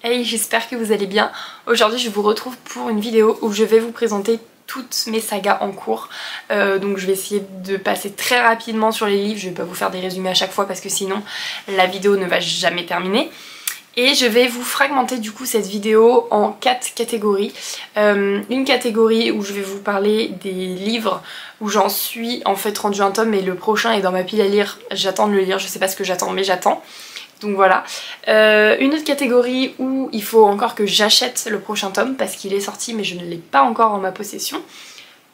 Hey, j'espère que vous allez bien. Aujourd'hui je vous retrouve pour une vidéo où je vais vous présenter toutes mes sagas en cours. Donc je vais essayer de passer très rapidement sur les livres, je vais pas vous faire des résumés à chaque fois parce que sinon la vidéo ne va jamais terminer. Et je vais vous fragmenter du coup cette vidéo en 4 catégories. Une catégorie où je vais vous parler des livres où j'en suis en fait rendu un tome et le prochain est dans ma pile à lire. J'attends de le lire, je sais pas ce que j'attends mais j'attends. Donc voilà. Une autre catégorie où il faut encore que j'achète le prochain tome parce qu'il est sorti mais je ne l'ai pas encore en ma possession.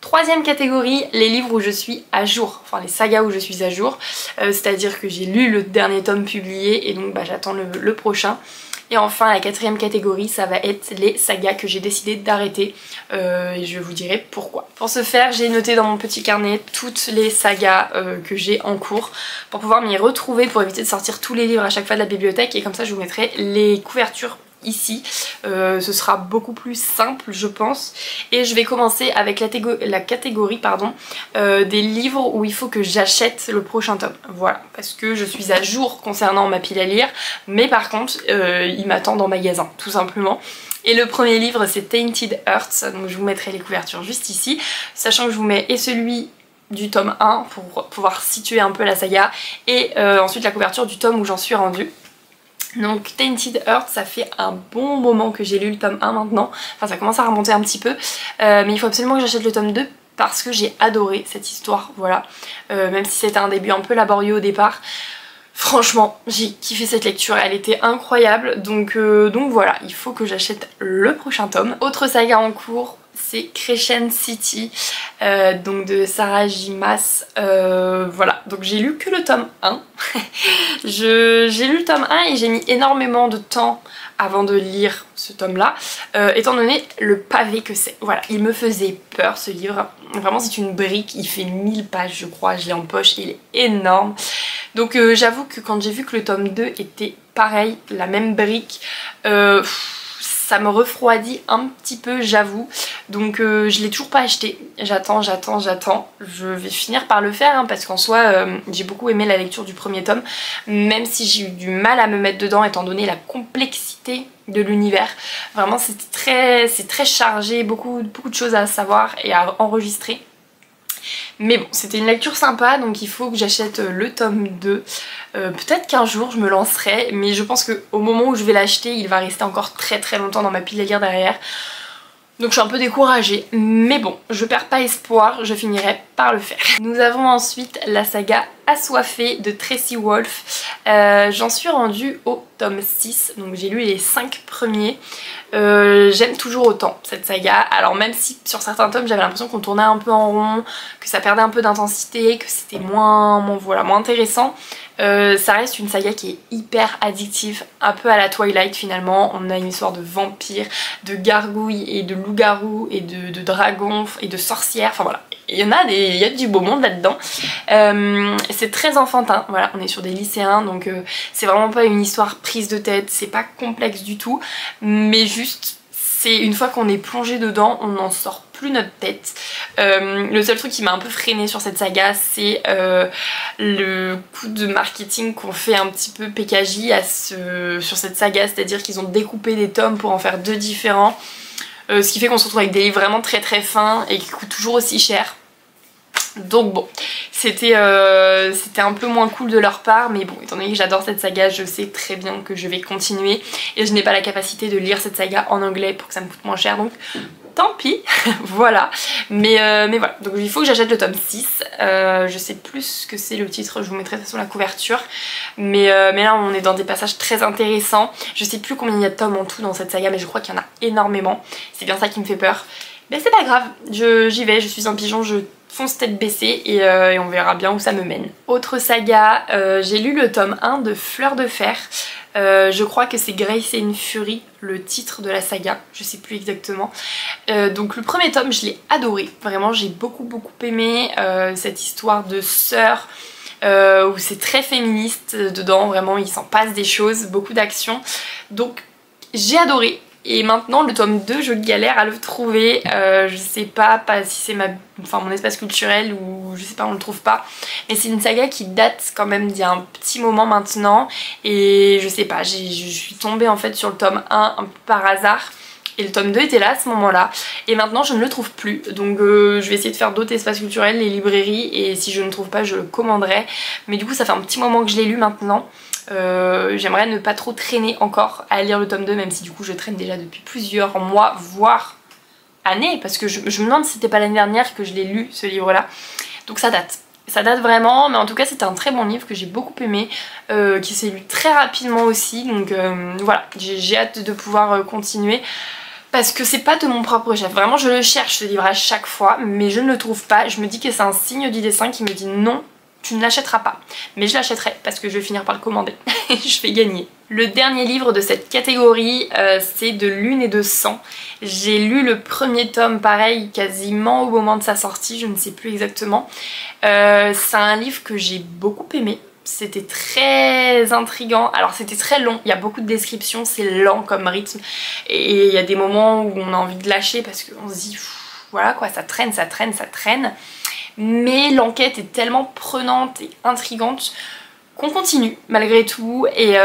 Troisième catégorie, les livres où je suis à jour, enfin les sagas où je suis à jour, c'est-à-dire que j'ai lu le dernier tome publié et donc j'attends le prochain. Et enfin la quatrième catégorie, ça va être les sagas que j'ai décidé d'arrêter et je vous dirai pourquoi. Pour ce faire, j'ai noté dans mon petit carnet toutes les sagas que j'ai en cours pour pouvoir m'y retrouver, pour éviter de sortir tous les livres à chaque fois de la bibliothèque, et comme ça je vous mettrai les couvertures ici. Ce sera beaucoup plus simple je pense, et je vais commencer avec la catégorie des livres où il faut que j'achète le prochain tome, voilà, parce que je suis à jour concernant ma pile à lire mais par contre ils m'attendent en magasin tout simplement. Et le premier livre c'est Tainted Earth, donc je vous mettrai les couvertures juste ici, sachant que je vous mets et celui du tome 1 pour pouvoir situer un peu la saga, et ensuite la couverture du tome où j'en suis rendue. Donc Tainted Earth, ça fait un bon moment que j'ai lu le tome 1 maintenant, enfin ça commence à remonter un petit peu, mais il faut absolument que j'achète le tome 2 parce que j'ai adoré cette histoire, voilà. Même si c'était un début un peu laborieux au départ, franchement j'ai kiffé cette lecture, elle était incroyable, donc voilà, il faut que j'achète le prochain tome. Autre saga en cours, c'est Crescent City, donc de Sarah J. Maas, voilà, donc j'ai lu que le tome 1. J'ai lu le tome 1 et j'ai mis énormément de temps avant de lire ce tome là, étant donné le pavé que c'est. Voilà, il me faisait peur ce livre, vraiment c'est une brique, il fait 1000 pages je crois, je l'ai en poche, il est énorme. Donc j'avoue que quand j'ai vu que le tome 2 était pareil, la même brique, ça me refroidit un petit peu j'avoue, donc je l'ai toujours pas acheté, j'attends, je vais finir par le faire parce qu'en soi j'ai beaucoup aimé la lecture du premier tome, même si j'ai eu du mal à me mettre dedans étant donné la complexité de l'univers, vraiment c'est très chargé, beaucoup de choses à savoir et à enregistrer. Mais bon, c'était une lecture sympa, donc il faut que j'achète le tome 2. Peut-être qu'un jour je me lancerai, mais je pense qu'au moment où je vais l'acheter, il va rester encore très longtemps dans ma pile à lire derrière. Donc je suis un peu découragée, mais bon, je perds pas espoir, je finirai par le faire. Nous avons ensuite la saga Assoiffée de Tracy Wolff. J'en suis rendue au tome 6, donc j'ai lu les 5 premiers. J'aime toujours autant cette saga, alors même si sur certains tomes j'avais l'impression qu'on tournait un peu en rond, que ça perdait un peu d'intensité, que c'était moins intéressant, ça reste une saga qui est hyper addictive, un peu à la Twilight finalement. On a une histoire de vampires, de gargouilles et de loups-garous et de dragons et de sorcières, enfin voilà, il y a du beau monde là-dedans. C'est très enfantin, voilà, on est sur des lycéens, donc c'est vraiment pas une histoire prise de tête, c'est pas complexe du tout, mais juste c'est une fois qu'on est plongé dedans, on n'en sort plus notre tête. Le seul truc qui m'a un peu freinée sur cette saga, c'est le coup de marketing qu'ont fait un petit peu PKJ sur cette saga, c'est-à-dire qu'ils ont découpé des tomes pour en faire 2 différents, ce qui fait qu'on se retrouve avec des livres vraiment très fins et qui coûtent toujours aussi cher. Donc bon, c'était un peu moins cool de leur part, mais bon, étant donné que j'adore cette saga, je sais très bien que je vais continuer et je n'ai pas la capacité de lire cette saga en anglais pour que ça me coûte moins cher, donc tant pis. Voilà, mais voilà, donc il faut que j'achète le tome 6, je sais plus ce que c'est le titre, je vous mettrai ça sur la couverture, mais là on est dans des passages très intéressants. Je sais plus combien il y a de tomes en tout dans cette saga, mais je crois qu'il y en a énormément, c'est bien ça qui me fait peur, mais c'est pas grave, j'y vais, je suis un pigeon, je fonce tête baissée et on verra bien où ça me mène. Autre saga, j'ai lu le tome 1 de Fleur de Fer, je crois que c'est Grace and Fury, le titre de la saga, je sais plus exactement. Donc le premier tome je l'ai adoré, vraiment j'ai beaucoup aimé cette histoire de sœurs, où c'est très féministe dedans, vraiment il s'en passe des choses, beaucoup d'action, donc j'ai adoré. Et maintenant le tome 2 je galère à le trouver, je sais pas si c'est mon espace culturel ou je sais pas, on le trouve pas. Mais c'est une saga qui date quand même d'il y a un petit moment maintenant et je sais pas, je suis tombée en fait sur le tome 1 un peu par hasard. Et le tome 2 était là à ce moment-là et maintenant je ne le trouve plus, donc je vais essayer de faire d'autres espaces culturels, les librairies, et si je ne trouve pas je le commanderai. Mais du coup ça fait un petit moment que je l'ai lu maintenant. J'aimerais ne pas trop traîner encore à lire le tome 2, même si du coup je traîne déjà depuis plusieurs mois voire années, parce que je me demande si c'était pas l'année dernière que je l'ai lu ce livre là, donc ça date vraiment. Mais en tout cas c'était un très bon livre que j'ai beaucoup aimé, qui s'est lu très rapidement aussi, donc voilà, j'ai hâte de pouvoir continuer. Parce que c'est pas de mon propre chef, vraiment je le cherche ce livre à chaque fois, mais je ne le trouve pas. Je me dis que c'est un signe du dessin qui me dit non, tu ne l'achèteras pas. Mais je l'achèterai parce que je vais finir par le commander, je vais gagner. Le dernier livre de cette catégorie, c'est de Lune et de Sang. J'ai lu le premier tome, pareil, quasiment au moment de sa sortie, je ne sais plus exactement. C'est un livre que j'ai beaucoup aimé. C'était très intriguant, alors c'était très long, il y a beaucoup de descriptions, c'est lent comme rythme et il y a des moments où on a envie de lâcher parce qu'on se dit voilà quoi, ça traîne, ça traîne, ça traîne, mais l'enquête est tellement prenante et intrigante qu'on continue malgré tout, et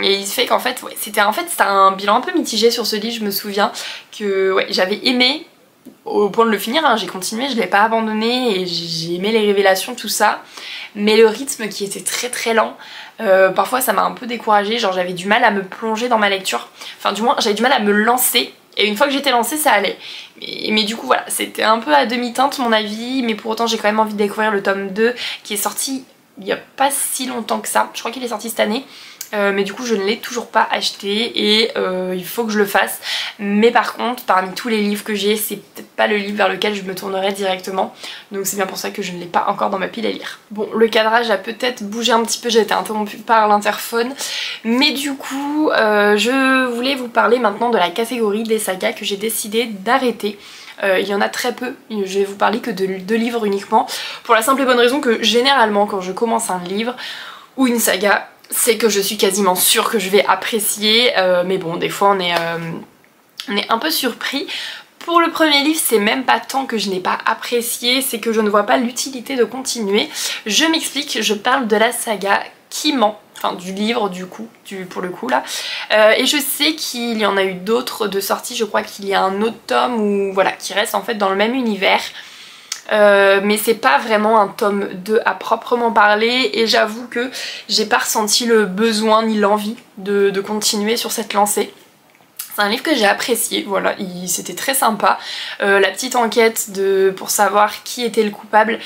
il se fait qu'en fait, ouais, c'était un bilan un peu mitigé sur ce livre. Je me souviens que ouais, j'avais aimé au point de le finir, hein, j'ai continué, je l'ai pas abandonné et j'ai aimé les révélations, tout ça, mais le rythme qui était très très lent, parfois ça m'a un peu découragée, genre j'avais du mal à me plonger dans ma lecture, enfin du moins j'avais du mal à me lancer, et une fois que j'étais lancée ça allait, mais du coup voilà, c'était un peu à demi-teinte mon avis, mais pour autant j'ai quand même envie de découvrir le tome 2 qui est sorti il y a pas si longtemps que ça, je crois qu'il est sorti cette année. Mais du coup je ne l'ai toujours pas acheté et il faut que je le fasse. Mais par contre parmi tous les livres que j'ai, c'est peut-être pas le livre vers lequel je me tournerai directement, donc c'est bien pour ça que je ne l'ai pas encore dans ma pile à lire. Bon, le cadrage a peut-être bougé un petit peu, j'ai été interrompue par l'interphone, mais du coup je voulais vous parler maintenant de la catégorie des sagas que j'ai décidé d'arrêter. Il y en a très peu, je vais vous parler que de 2 livres uniquement, pour la simple et bonne raison que généralement quand je commence un livre ou une saga, c'est que je suis quasiment sûre que je vais apprécier, mais bon, des fois on est un peu surpris. Pour le premier livre, c'est même pas tant que je n'ai pas apprécié, c'est que je ne vois pas l'utilité de continuer. Je m'explique, je parle de la saga Qui ment, enfin du livre du coup, pour le coup là. Et je sais qu'il y en a eu d'autres de sorties, je crois qu'il y a un autre tome où, voilà, qui reste en fait dans le même univers. Mais c'est pas vraiment un tome 2 à proprement parler, et j'avoue que j'ai pas ressenti le besoin ni l'envie de continuer sur cette lancée. C'est un livre que j'ai apprécié, voilà, c'était très sympa. La petite enquête pour savoir qui était le coupable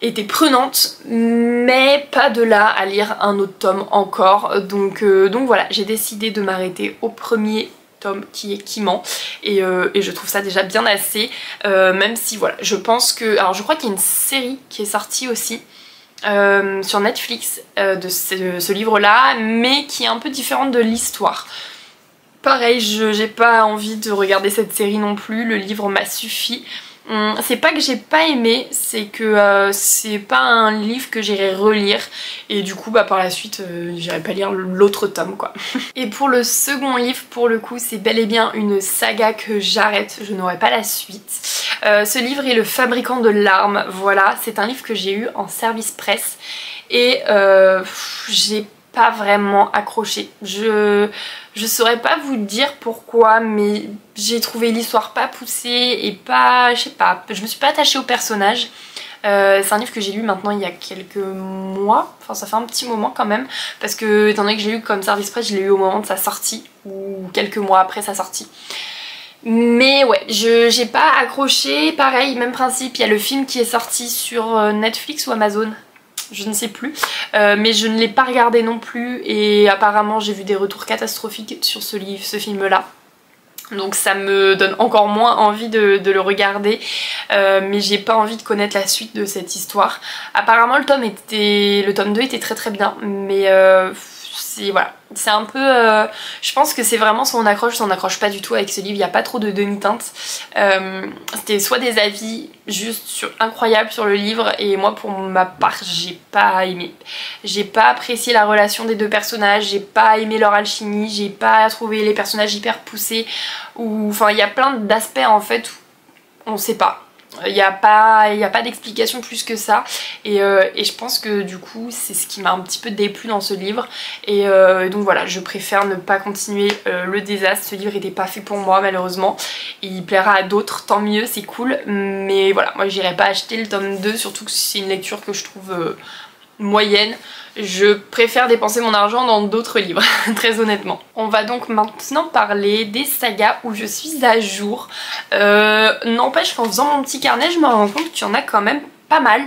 était prenante, mais pas de là à lire un autre tome encore, donc voilà, j'ai décidé de m'arrêter au premier tome qui est Qui ment, et je trouve ça déjà bien assez, même si voilà, je pense que... Alors je crois qu'il y a une série qui est sortie aussi sur Netflix de ce livre là, mais qui est un peu différente de l'histoire. Pareil, j'ai pas envie de regarder cette série non plus, le livre m'a suffi. C'est pas que j'ai pas aimé, c'est que c'est pas un livre que j'irai relire, et du coup bah par la suite j'irai pas lire l'autre tome quoi. Et pour le second livre, pour le coup c'est bel et bien une saga que j'arrête, je n'aurai pas la suite. Ce livre est Le Fabricant de larmes, voilà, c'est un livre que j'ai eu en service presse et j'ai pas vraiment accroché. Je saurais pas vous dire pourquoi, mais j'ai trouvé l'histoire pas poussée et pas... je sais pas, je me suis pas attachée au personnage. C'est un livre que j'ai lu maintenant il y a quelques mois, enfin ça fait un petit moment quand même, parce que étant donné que je l'ai lu comme service presse, je l'ai eu au moment de sa sortie, ou quelques mois après sa sortie. Mais ouais, j'ai pas accroché, pareil, même principe, il y a le film qui est sorti sur Netflix ou Amazon, je ne sais plus, mais je ne l'ai pas regardé non plus, et apparemment j'ai vu des retours catastrophiques sur ce film là, donc ça me donne encore moins envie de le regarder, mais j'ai pas envie de connaître la suite de cette histoire. Apparemment le tome 2 était très très bien, mais voilà, c'est un peu... je pense que c'est vraiment soit on accroche pas du tout avec ce livre, il n'y a pas trop de demi-teinte. C'était soit des avis juste incroyables sur le livre, et moi pour ma part j'ai pas aimé. J'ai pas apprécié la relation des deux personnages, j'ai pas aimé leur alchimie, j'ai pas trouvé les personnages hyper poussés, ou enfin il y a plein d'aspects en fait où on sait pas. Il n'y a pas d'explication plus que ça, et je pense que du coup c'est ce qui m'a un petit peu déplu dans ce livre, et donc voilà, je préfère ne pas continuer le désastre. Ce livre n'était pas fait pour moi malheureusement, il plaira à d'autres, tant mieux, c'est cool, mais voilà, moi j'irai pas acheter le tome 2, surtout que c'est une lecture que je trouve moyenne. Je préfère dépenser mon argent dans d'autres livres, très honnêtement. On va donc maintenant parler des sagas où je suis à jour. N'empêche qu'en faisant mon petit carnet, je me rends compte qu'il y en a quand même pas mal.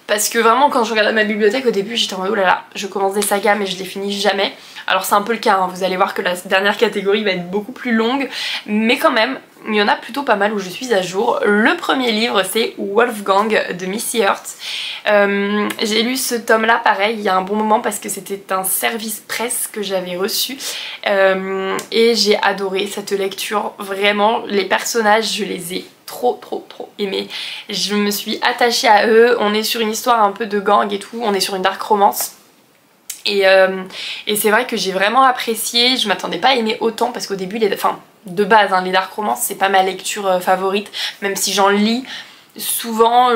Parce que vraiment, quand je regardais ma bibliothèque au début, j'étais en mode oh là là, je commence des sagas mais je les finis jamais. Alors c'est un peu le cas, hein. Vous allez voir que la dernière catégorie va être beaucoup plus longue, mais quand même, il y en a plutôt pas mal où je suis à jour. Le premier livre, c'est Wolfgang de Missy Hurt. J'ai lu ce tome-là, pareil, il y a un bon moment parce que c'était un service presse que j'avais reçu. Et j'ai adoré cette lecture, vraiment. Les personnages, je les ai trop aimés. Je me suis attachée à eux. On est sur une histoire un peu de gang et tout, on est sur une dark romance. Et c'est vrai que j'ai vraiment apprécié, je m'attendais pas à aimer autant parce qu'au début, de base, hein, les dark romances c'est pas ma lecture favorite, même si j'en lis souvent,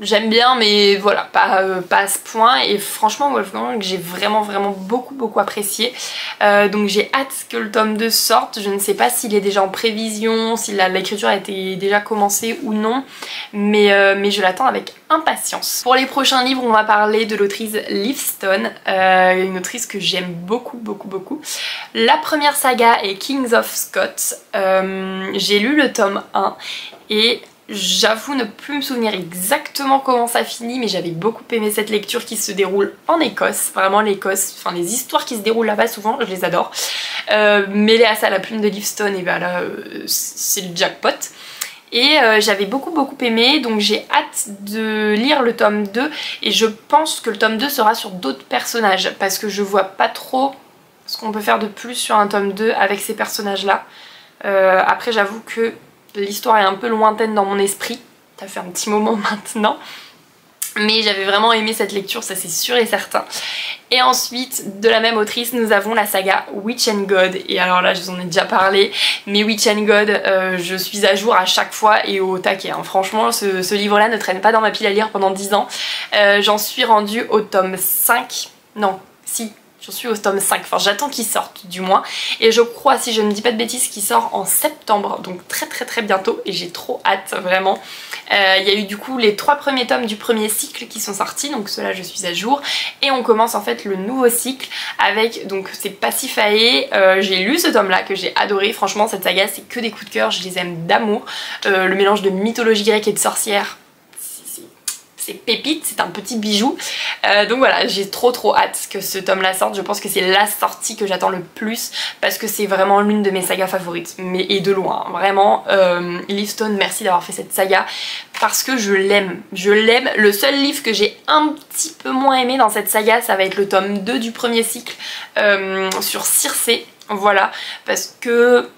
j'aime bien mais voilà, pas à ce point, et franchement Wolfgang j'ai vraiment beaucoup apprécié. Donc j'ai hâte que le tome 2 sorte. Je ne sais pas s'il est déjà en prévision, si l'écriture a été déjà commencée ou non, mais je l'attends avec impatience. Pour les prochains livres, on va parler de l'autrice Liv Stone, une autrice que j'aime beaucoup. La première saga est Kings of Scots. J'ai lu le tome 1 et j'avoue ne plus me souvenir exactement comment ça finit, mais j'avais beaucoup aimé cette lecture qui se déroule en Écosse. Vraiment l'Écosse, enfin les histoires qui se déroulent là-bas souvent, je les adore. Mêlée à ça la plume de Liv Stone, et ben là c'est le jackpot. Et j'avais beaucoup aimé, donc j'ai hâte de lire le tome 2, et je pense que le tome 2 sera sur d'autres personnages, parce que je vois pas trop ce qu'on peut faire de plus sur un tome 2 avec ces personnages là. Après j'avoue que l'histoire est un peu lointaine dans mon esprit, ça fait un petit moment maintenant, mais j'avais vraiment aimé cette lecture, ça c'est sûr et certain. Et ensuite, de la même autrice, nous avons la saga Witch and God. Et alors là, je vous en ai déjà parlé, mais Witch and God, je suis à jour à chaque fois et au taquet, hein. Franchement, ce livre-là ne traîne pas dans ma pile à lire pendant 10 ans. J'en suis rendue au tome 5, non, si... J'en suis au tome 5, enfin j'attends qu'il sorte du moins. Et je crois, si je ne dis pas de bêtises, qu'il sort en septembre, donc très bientôt, et j'ai trop hâte, vraiment. Il y a eu du coup les 3 premiers tomes du premier cycle qui sont sortis, donc ceux-là je suis à jour. Et on commence en fait le nouveau cycle avec, donc c'est Pasiphae. J'ai lu ce tome-là que j'ai adoré, franchement cette saga c'est que des coups de cœur, je les aime d'amour. Le mélange de mythologie grecque et de sorcière, c'est pépite, c'est un petit bijou. Donc voilà, j'ai trop hâte que ce tome là sorte. Je pense que c'est la sortie que j'attends le plus parce que c'est vraiment l'une de mes sagas favorites, et de loin, vraiment. Liv Stone, merci d'avoir fait cette saga parce que je l'aime. Le seul livre que j'ai un petit peu moins aimé dans cette saga, ça va être le tome 2 du premier cycle sur Circé, voilà, parce que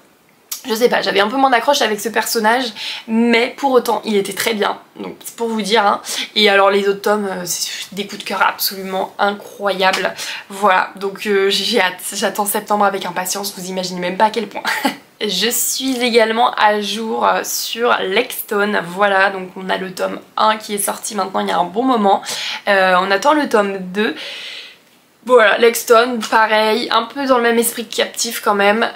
je sais pas, j'avais un peu moins d'accroche avec ce personnage, mais pour autant il était très bien, donc c'est pour vous dire, hein. Et alors les autres tomes, c'est des coups de cœur absolument incroyables. Voilà, donc j'ai hâte, j'attends septembre avec impatience, vous imaginez même pas à quel point. Je suis également à jour sur Lexstone, voilà, donc on a le tome 1 qui est sorti maintenant il y a un bon moment, on attend le tome 2. Voilà, Lexstone, pareil, un peu dans le même esprit que Captif quand même.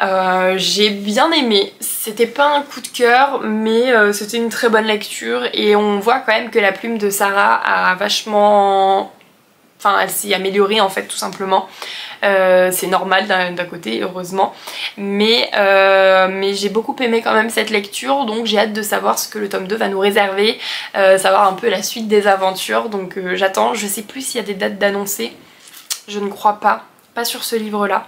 J'ai bien aimé, c'était pas un coup de cœur, mais c'était une très bonne lecture, et on voit quand même que la plume de Sarah a vachement... Enfin, elle s'est améliorée en fait, tout simplement. C'est normal d'un côté, heureusement. Mais j'ai beaucoup aimé quand même cette lecture, donc j'ai hâte de savoir ce que le tome 2 va nous réserver, savoir un peu la suite des aventures, donc j'attends. Je sais plus s'il y a des dates d'annoncer. Je ne crois pas sur ce livre-là.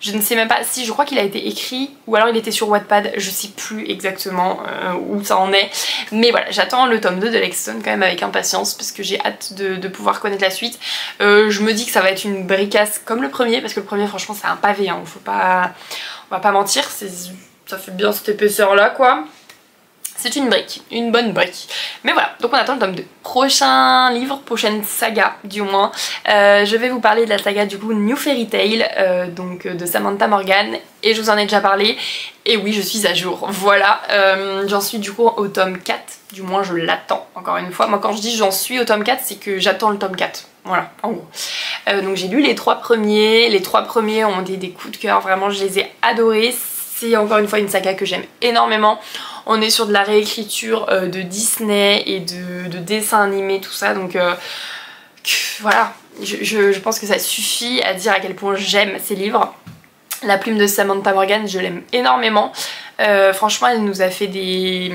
Je ne sais même pas si, je crois qu'il a été écrit ou alors il était sur Wattpad, je sais plus exactement où ça en est. Mais voilà, j'attends le tome 2 de Lexton quand même avec impatience parce que j'ai hâte de pouvoir connaître la suite. Je me dis que ça va être une bricasse comme le premier parce que le premier franchement c'est un pavé, hein, on va pas mentir, ça fait bien cette épaisseur là quoi. C'est une brique, une bonne brique. Mais voilà, donc on attend le tome 2. Prochain livre, prochaine saga du moins. Je vais vous parler de la saga du coup New Fairy Tale, donc de Samantha Morgan. Et je vous en ai déjà parlé. Et oui, je suis à jour. Voilà, j'en suis du coup au tome 4. Du moins je l'attends, encore une fois. Moi quand je dis j'en suis au tome 4, c'est que j'attends le tome 4. Voilà, en gros. Donc j'ai lu les 3 premiers. Les 3 premiers ont été des coups de cœur. Vraiment, je les ai adorés. C'est encore une fois une saga que j'aime énormément. On est sur de la réécriture de Disney et de dessins animés, tout ça, donc voilà, je pense que ça suffit à dire à quel point j'aime ces livres. La plume de Samantha Morgan, je l'aime énormément. Franchement, elle nous a fait des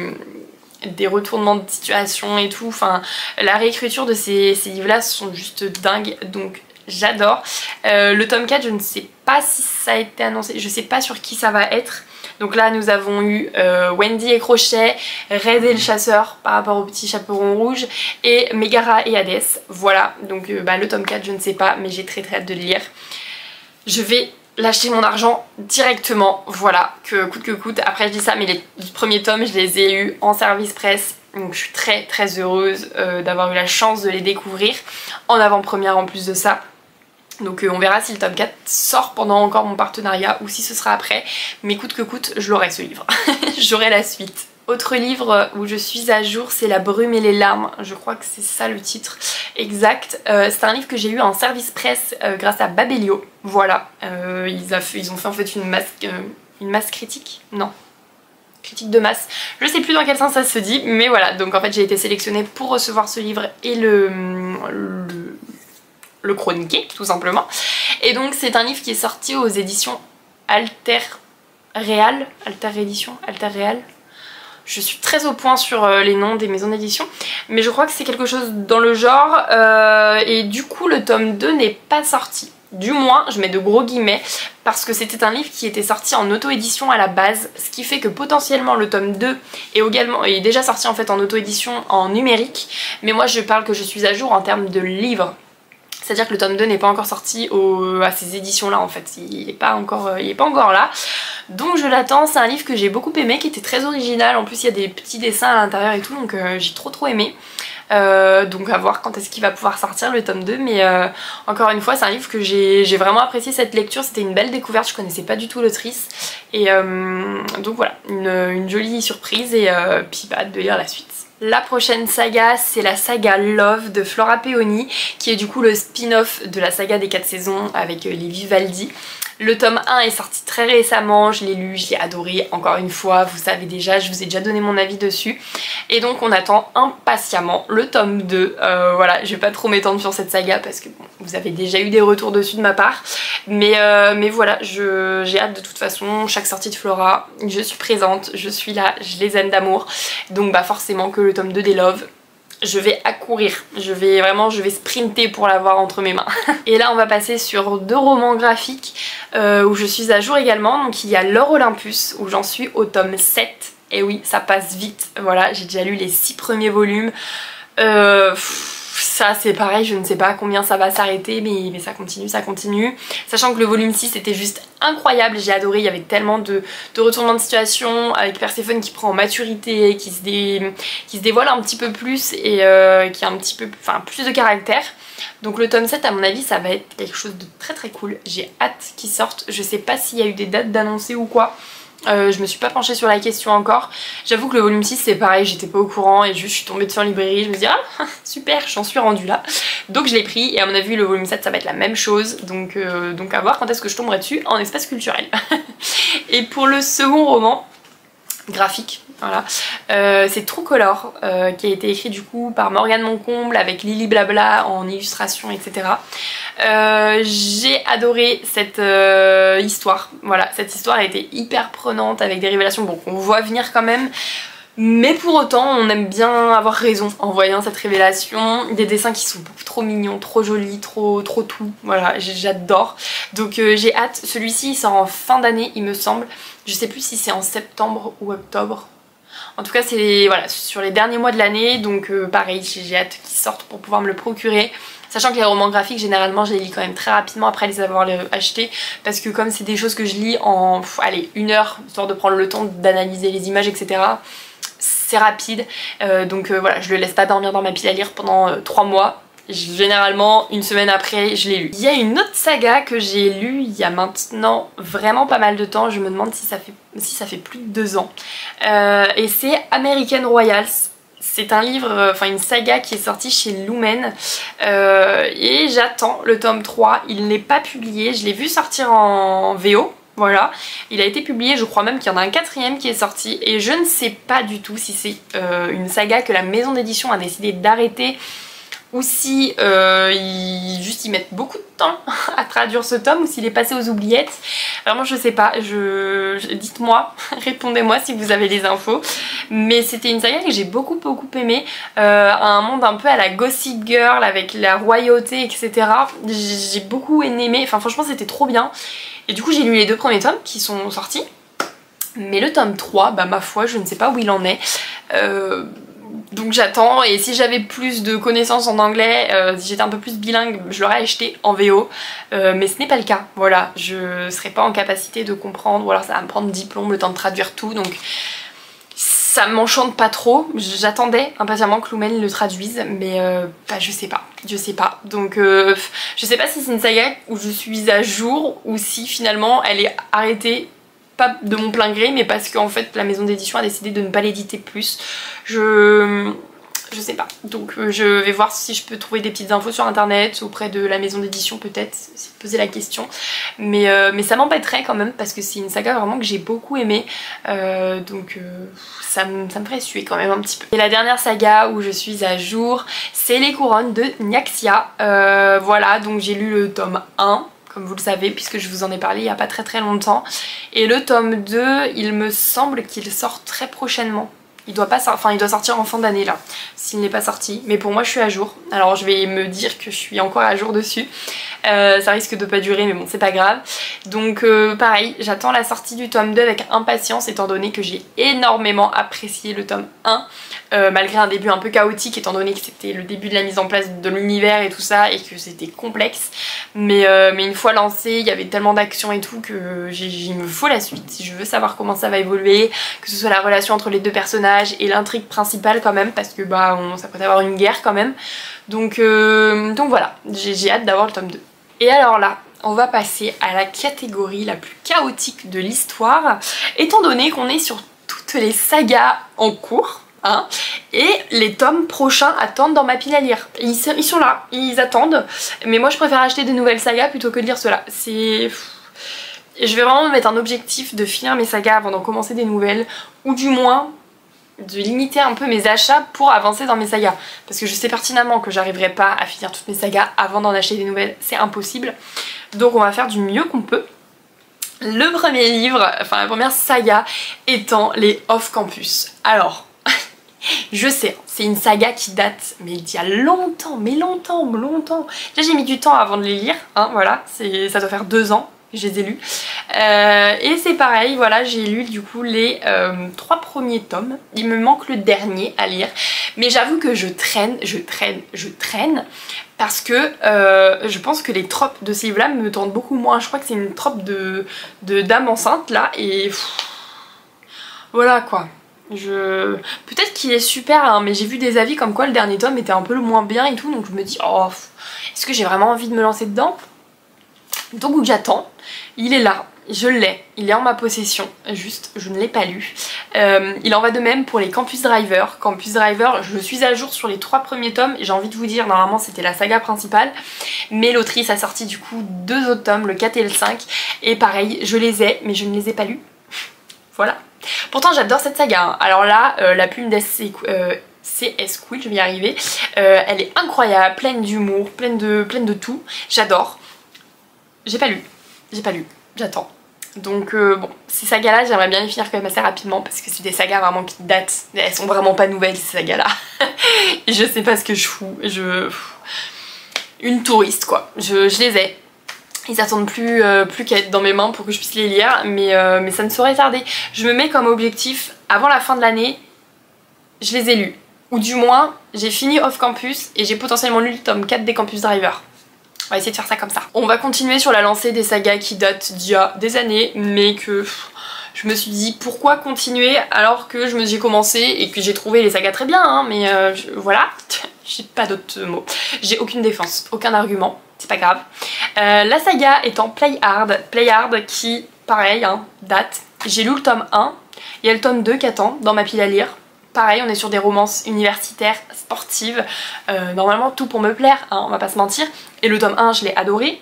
retournements de situation et tout. Enfin, la réécriture de ces livres-là sont juste dingues, donc j'adore. Le tome 4, je ne sais pas si ça a été annoncé, je sais pas sur qui ça va être. Donc là nous avons eu Wendy et Crochet, Red et le chasseur par rapport au petit chaperon rouge et Megara et Hades. Voilà, donc le tome 4 je ne sais pas mais j'ai très hâte de le lire. Je vais lâcher mon argent directement, voilà, que coûte. Après je dis ça mais les premiers tomes je les ai eus en service presse. Donc je suis très heureuse d'avoir eu la chance de les découvrir en avant-première en plus de ça. Donc on verra si le tome 4 sort pendant encore mon partenariat ou si ce sera après. Mais coûte que coûte, je l'aurai ce livre. J'aurai la suite. Autre livre où je suis à jour, c'est La brume et les larmes. Je crois que c'est ça le titre exact. C'est un livre que j'ai eu en service presse grâce à Babelio. Voilà. Ils ont fait en fait une masse critique. Non. Critique de masse. Je sais plus dans quel sens ça se dit. Mais voilà. Donc en fait j'ai été sélectionnée pour recevoir ce livre et le chroniquer tout simplement. Et donc c'est un livre qui est sorti aux éditions Alter Réal. Je suis très au point sur les noms des maisons d'édition, mais je crois que c'est quelque chose dans le genre et du coup le tome 2 n'est pas sorti. Du moins, je mets de gros guillemets, parce que c'était un livre qui était sorti en auto-édition à la base, ce qui fait que potentiellement le tome 2 est déjà sorti en fait en auto-édition en numérique, mais moi je parle que je suis à jour en termes de livres. C'est-à-dire que le tome 2 n'est pas encore sorti à ces éditions là en fait, il est pas encore là. Donc je l'attends, c'est un livre que j'ai beaucoup aimé, qui était très original, en plus il y a des petits dessins à l'intérieur et tout, donc j'ai trop aimé. Donc à voir quand est-ce qu'il va pouvoir sortir le tome 2, mais encore une fois c'est un livre que j'ai vraiment apprécié cette lecture, c'était une belle découverte, je connaissais pas du tout l'autrice, et donc voilà, une jolie surprise et puis hâte de lire la suite. La prochaine saga, c'est la saga Love de Flora Peoni, qui est du coup le spin-off de la saga des 4 saisons avec les Vivaldi. Le tome 1 est sorti très récemment, je l'ai lu, je l'ai adoré, encore une fois, vous savez déjà, je vous ai déjà donné mon avis dessus. Et donc on attend impatiemment le tome 2, voilà, je vais pas trop m'étendre sur cette saga parce que bon, vous avez déjà eu des retours dessus de ma part. Mais voilà, j'ai hâte de toute façon, chaque sortie de Flora, je suis présente, je suis là, je les aime d'amour. Donc bah forcément que le tome 2 des Love, je vais accourir, je vais sprinter pour l'avoir entre mes mains. Et là on va passer sur 2 romans graphiques où je suis à jour également. Donc il y a L'Or Olympus où j'en suis au tome 7. Et oui, ça passe vite, voilà, j'ai déjà lu les 6 premiers volumes. Ça c'est pareil, je ne sais pas combien ça va s'arrêter, mais ça continue. Sachant que le volume 6 était juste incroyable, j'ai adoré, il y avait tellement de retournements de situation, avec Perséphone qui prend en maturité, qui se dévoile un petit peu plus et qui a un petit peu plus de caractère. Donc le tome 7 à mon avis ça va être quelque chose de très cool, j'ai hâte qu'il sorte. Je sais pas s'il y a eu des dates d'annoncer ou quoi. Je me suis pas penchée sur la question encore. J'avoue que le volume 6 c'est pareil, j'étais pas au courant et juste je suis tombée dessus en librairie, je me dis ah super, j'en suis rendue là. Donc je l'ai pris et à mon avis le volume 7 ça va être la même chose, donc à voir quand est-ce que je tomberai dessus en espace culturel. Et pour le second roman graphique, voilà, c'est True Color qui a été écrit du coup par Morgane Moncomble avec Lily Blabla en illustration, etc. J'ai adoré cette histoire, voilà, cette histoire a été hyper prenante avec des révélations bon, qu'on voit venir quand même. Mais pour autant, on aime bien avoir raison en voyant cette révélation. Des dessins qui sont beaucoup trop mignons, trop jolis, trop tout. Voilà, j'adore. Donc j'ai hâte. Celui-ci il sort en fin d'année, il me semble. Je sais plus si c'est en septembre ou octobre. En tout cas, c'est voilà, sur les derniers mois de l'année. Donc pareil, j'ai hâte qu'il sorte pour pouvoir me le procurer. Sachant que les romans graphiques, généralement, je les lis quand même très rapidement après les avoir achetés. Parce que comme c'est des choses que je lis en, allez, 1 heure, histoire de prendre le temps d'analyser les images, etc. C'est rapide, donc voilà, je le laisse pas dormir dans ma pile à lire pendant 3 mois. Généralement, 1 semaine après, je l'ai lu. Il y a une autre saga que j'ai lue il y a maintenant vraiment pas mal de temps. Je me demande si ça fait plus de 2 ans. Et c'est American Royals. C'est un livre, enfin une saga qui est sortie chez Lumen. Et j'attends le tome 3. Il n'est pas publié, je l'ai vu sortir en VO. Voilà, il a été publié, je crois même qu'il y en a un 4e qui est sorti et je ne sais pas du tout si c'est une saga que la maison d'édition a décidé d'arrêter ou si ils mettent beaucoup de temps à traduire ce tome ou s'il est passé aux oubliettes. Vraiment je sais pas, dites-moi, répondez-moi si vous avez les infos. Mais c'était une saga que j'ai beaucoup aimé, un monde un peu à la Gossip Girl avec la royauté, etc. J'ai beaucoup aimé, enfin franchement c'était trop bien. Et du coup j'ai lu les 2 premiers tomes qui sont sortis. Mais le tome 3, bah ma foi, je ne sais pas où il en est. Donc j'attends, et si j'avais plus de connaissances en anglais, si j'étais un peu plus bilingue, je l'aurais acheté en VO. Mais ce n'est pas le cas, voilà. Je serais pas en capacité de comprendre, ou alors ça va me prendre 10 plombs le temps de traduire tout. Donc ça m'enchante pas trop. J'attendais impatiemment que Lumen le traduise, mais bah, je sais pas. Donc je sais pas si c'est une saga où je suis à jour ou si finalement elle est arrêtée, pas de mon plein gré, mais parce qu'en fait la maison d'édition a décidé de ne pas l'éditer plus. Je sais pas. Donc je vais voir si je peux trouver des petites infos sur internet auprès de la maison d'édition peut-être, si vous posez la question. Mais ça m'embêterait quand même parce que c'est une saga vraiment que j'ai beaucoup aimée. Donc ça me ferait suer quand même un petit peu. Et la dernière saga où je suis à jour, c'est Les Couronnes de Nyaxia. Voilà, donc j'ai lu le tome 1. Comme vous le savez, puisque je vous en ai parlé il n'y a pas très longtemps. Et le tome 2, il me semble qu'il sort très prochainement. Il doit sortir en fin d'année là, s'il n'est pas sorti. Mais pour moi je suis à jour. Alors je vais me dire que je suis encore à jour dessus. Ça risque de pas durer mais bon c'est pas grave. Donc pareil, j'attends la sortie du tome 2 avec impatience étant donné que j'ai énormément apprécié le tome 1. Malgré un début un peu chaotique étant donné que c'était le début de la mise en place de l'univers et tout ça et que c'était complexe. Mais une fois lancé, il y avait tellement d'action et tout que il me faut la suite. Si je veux savoir comment ça va évoluer, que ce soit la relation entre les 2 personnages et l'intrigue principale quand même, parce que bah ça peut avoir une guerre quand même. Donc voilà, j'ai hâte d'avoir le tome 2. Et alors là, on va passer à la catégorie la plus chaotique de l'histoire, étant donné qu'on est sur toutes les sagas en cours. Hein, et les tomes prochains attendent dans ma pile à lire. Ils sont là, ils attendent. Mais moi je préfère acheter des nouvelles sagas plutôt que de lire ceux-là. Je vais vraiment me mettre un objectif de finir mes sagas avant d'en commencer des nouvelles. Ou du moins de limiter un peu mes achats pour avancer dans mes sagas. Parce que je sais pertinemment que j'arriverai pas à finir toutes mes sagas avant d'en acheter des nouvelles. C'est impossible. Donc on va faire du mieux qu'on peut. Le premier livre, enfin la première saga étant les Off Campus. Alors... je sais, c'est une saga qui date, mais il y a longtemps, mais longtemps. Déjà j'ai mis du temps avant de les lire, hein, voilà, ça doit faire 2 ans que je les ai lus. Et c'est pareil, voilà, j'ai lu du coup les 3 premiers tomes. Il me manque le dernier à lire, mais j'avoue que je traîne, parce que je pense que les tropes de ces livres-là me tentent beaucoup moins. Je crois que c'est une trope de dame enceinte là, et voilà quoi. Peut-être qu'il est super hein, mais j'ai vu des avis comme quoi le dernier tome était un peu le moins bien et tout, donc je me dis oh, est-ce que j'ai vraiment envie de me lancer dedans? Donc j'attends, il est là, je l'ai, il est en ma possession, juste je ne l'ai pas lu. Il en va de même pour les Campus Driver. Campus Driver, je suis à jour sur les 3 premiers tomes et j'ai envie de vous dire, normalement c'était la saga principale, mais l'autrice a sorti du coup 2 autres tomes, le 4 et le 5, et pareil, je les ai, mais je ne les ai pas lus. Voilà. Pourtant j'adore cette saga, hein. Alors là, la plume d'C.S. Quill, je vais y arriver, elle est incroyable, pleine d'humour, pleine de tout, j'adore. J'ai pas lu, j'attends. Donc bon, ces sagas là j'aimerais bien les finir quand même assez rapidement parce que c'est des sagas vraiment qui datent, elles sont vraiment pas nouvelles ces sagas là. Et je sais pas ce que je fous, une touriste quoi, je les ai. Ils attendent plus qu'à être dans mes mains pour que je puisse les lire, mais ça ne saurait tarder. Je me mets comme objectif, avant la fin de l'année, je les ai lus. Ou du moins, j'ai fini Off Campus et j'ai potentiellement lu le tome 4 des Campus Driver. On va essayer de faire ça comme ça. On va continuer sur la lancée des sagas qui datent d'il y a des années, mais que je me suis dit pourquoi continuer alors que j'ai commencé et que j'ai trouvé les sagas très bien, hein, mais voilà, j'ai pas d'autres mots. J'ai aucune défense, aucun argument, c'est pas grave. La saga étant Play Hard qui, pareil, hein, date. J'ai lu le tome 1, il y a le tome 2 qui attend dans ma pile à lire. Pareil, on est sur des romances universitaires, sportives, normalement tout pour me plaire, hein, on va pas se mentir. Et le tome 1, je l'ai adoré.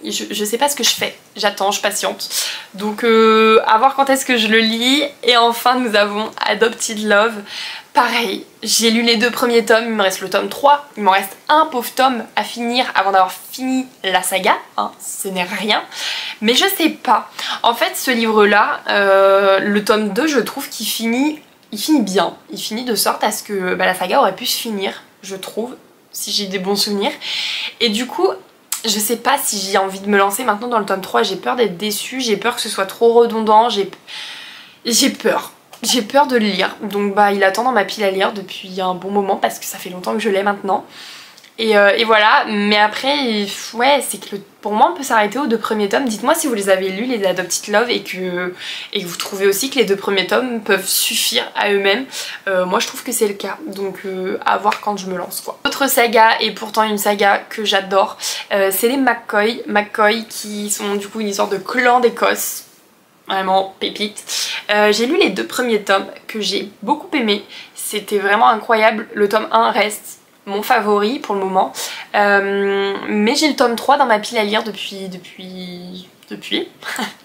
Je sais pas ce que je fais, j'attends, je patiente. Donc à voir quand est-ce que je le lis. Et enfin nous avons Adopted Love. Pareil, j'ai lu les 2 premiers tomes, il me reste le tome 3. Il m'en reste un pauvre tome à finir avant d'avoir fini la saga, hein, ce n'est rien. Mais je sais pas, en fait ce livre là, le tome 2 je trouve qu'il finit... Il finit bien, il finit de sorte à ce que la saga aurait pu se finir, je trouve, si j'ai des bons souvenirs. Et du coup, je sais pas si j'ai envie de me lancer maintenant dans le tome 3, j'ai peur d'être déçue, j'ai peur que ce soit trop redondant, j'ai peur. J'ai peur de le lire, donc il attend dans ma pile à lire depuis un bon moment parce que ça fait longtemps que je l'ai maintenant. Et voilà, mais après, ouais, c'est que pour moi on peut s'arrêter aux 2 premiers tomes. Dites-moi si vous les avez lus, les Adopted Love, et que vous trouvez aussi que les 2 premiers tomes peuvent suffire à eux-mêmes. Moi je trouve que c'est le cas, donc à voir quand je me lance quoi. Autre saga, et pourtant une saga que j'adore, c'est les McCoy. McCoy qui sont du coup une histoire de clan d'Écosse. Vraiment pépite. J'ai lu les 2 premiers tomes que j'ai beaucoup aimé, c'était vraiment incroyable. Le tome 1 reste mon favori pour le moment, mais j'ai le tome 3 dans ma pile à lire depuis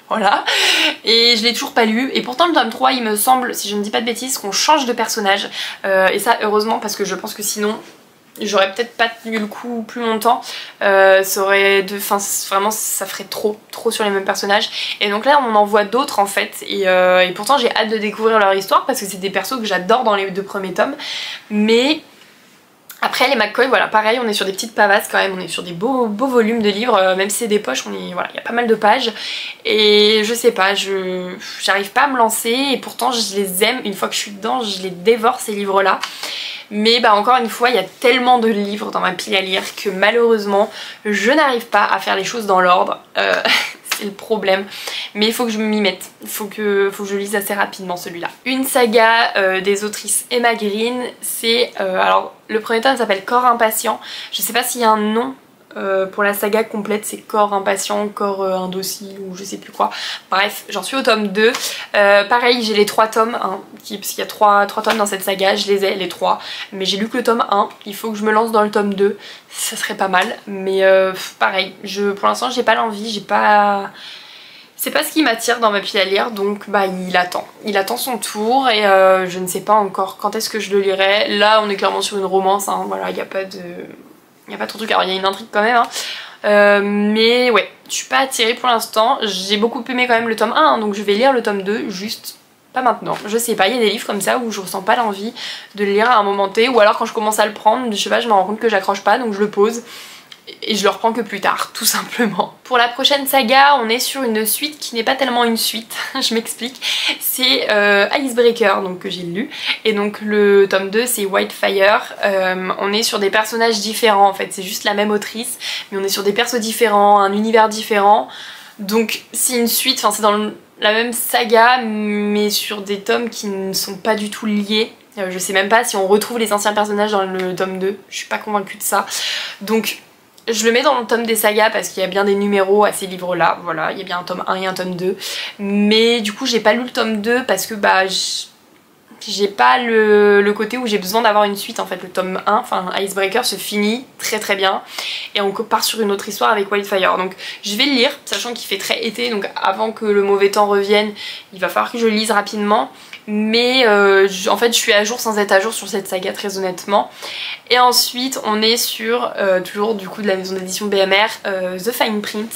voilà, et je l'ai toujours pas lu. Et pourtant le tome 3 il me semble, si je ne dis pas de bêtises, qu'on change de personnage, et ça heureusement parce que je pense que sinon j'aurais peut-être pas tenu le coup plus longtemps, ça aurait vraiment ça ferait trop sur les mêmes personnages. Et donc là on en voit d'autres en fait, et pourtant j'ai hâte de découvrir leur histoire parce que c'est des persos que j'adore dans les 2 premiers tomes. Mais après les McCoy, voilà, pareil, on est sur des petites pavasses quand même, on est sur des beaux volumes de livres, même si c'est des poches, voilà, il y a pas mal de pages. Et je sais pas, j'arrive pas à me lancer, et pourtant je les aime, une fois que je suis dedans, je les dévore ces livres-là. Mais encore une fois, il y a tellement de livres dans ma pile à lire que malheureusement, je n'arrive pas à faire les choses dans l'ordre. C'est le problème, mais il faut que je m'y mette, il faut que je lise assez rapidement celui-là. Une saga des autrices Emma Green, c'est alors le premier tome s'appelle Corps impatient, je sais pas s'il y a un nom pour la saga complète, c'est Corps impatient, Corps indocile ou je sais plus quoi. Bref, j'en suis au tome 2. Pareil, j'ai les 3 tomes, hein, parce qu'il y a 3 tomes dans cette saga, je les ai les 3. Mais j'ai lu que le tome 1, il faut que je me lance dans le tome 2, ça serait pas mal. Mais pareil, pour l'instant j'ai pas l'envie, c'est pas ce qui m'attire dans ma pile à lire, donc il attend son tour, et je ne sais pas encore quand est-ce que je le lirai. Là on est clairement sur une romance, hein, voilà, il n'y a pas trop de truc, alors il y a une intrigue quand même, hein. Mais ouais, je suis pas attirée pour l'instant. J'ai beaucoup aimé quand même le tome 1, hein, donc je vais lire le tome 2, juste pas maintenant. Je sais pas, il y a des livres comme ça où je ressens pas l'envie de le lire à un moment T, ou alors quand je commence à le prendre, je sais pas, je me rends compte que j'accroche pas, donc je le pose et je le reprends que plus tard, tout simplement. Pour la prochaine saga, on est sur une suite qui n'est pas tellement une suite, je m'explique. C'est Icebreaker, donc que j'ai lu, et donc le tome 2 c'est Whitefire. On est sur des personnages différents en fait, c'est juste la même autrice, mais on est sur des persos différents, un univers différent. Donc c'est une suite, enfin c'est dans la même saga, mais sur des tomes qui ne sont pas du tout liés. Je sais même pas si on retrouve les anciens personnages dans le tome 2, je suis pas convaincue de ça. Donc je le mets dans le tome des sagas parce qu'il y a bien des numéros à ces livres là, voilà, il y a bien un tome 1 et un tome 2. Mais du coup j'ai pas lu le tome 2 parce que j'ai pas le côté où j'ai besoin d'avoir une suite en fait. Le tome 1, enfin Icebreaker se finit très bien et on part sur une autre histoire avec Wildfire. Donc je vais le lire, sachant qu'il fait très été, donc avant que le mauvais temps revienne, il va falloir que je le lise rapidement. Mais en fait je suis à jour sans être à jour sur cette saga très honnêtement. Et ensuite on est sur toujours du coup de la maison d'édition BMR, The Fine Print.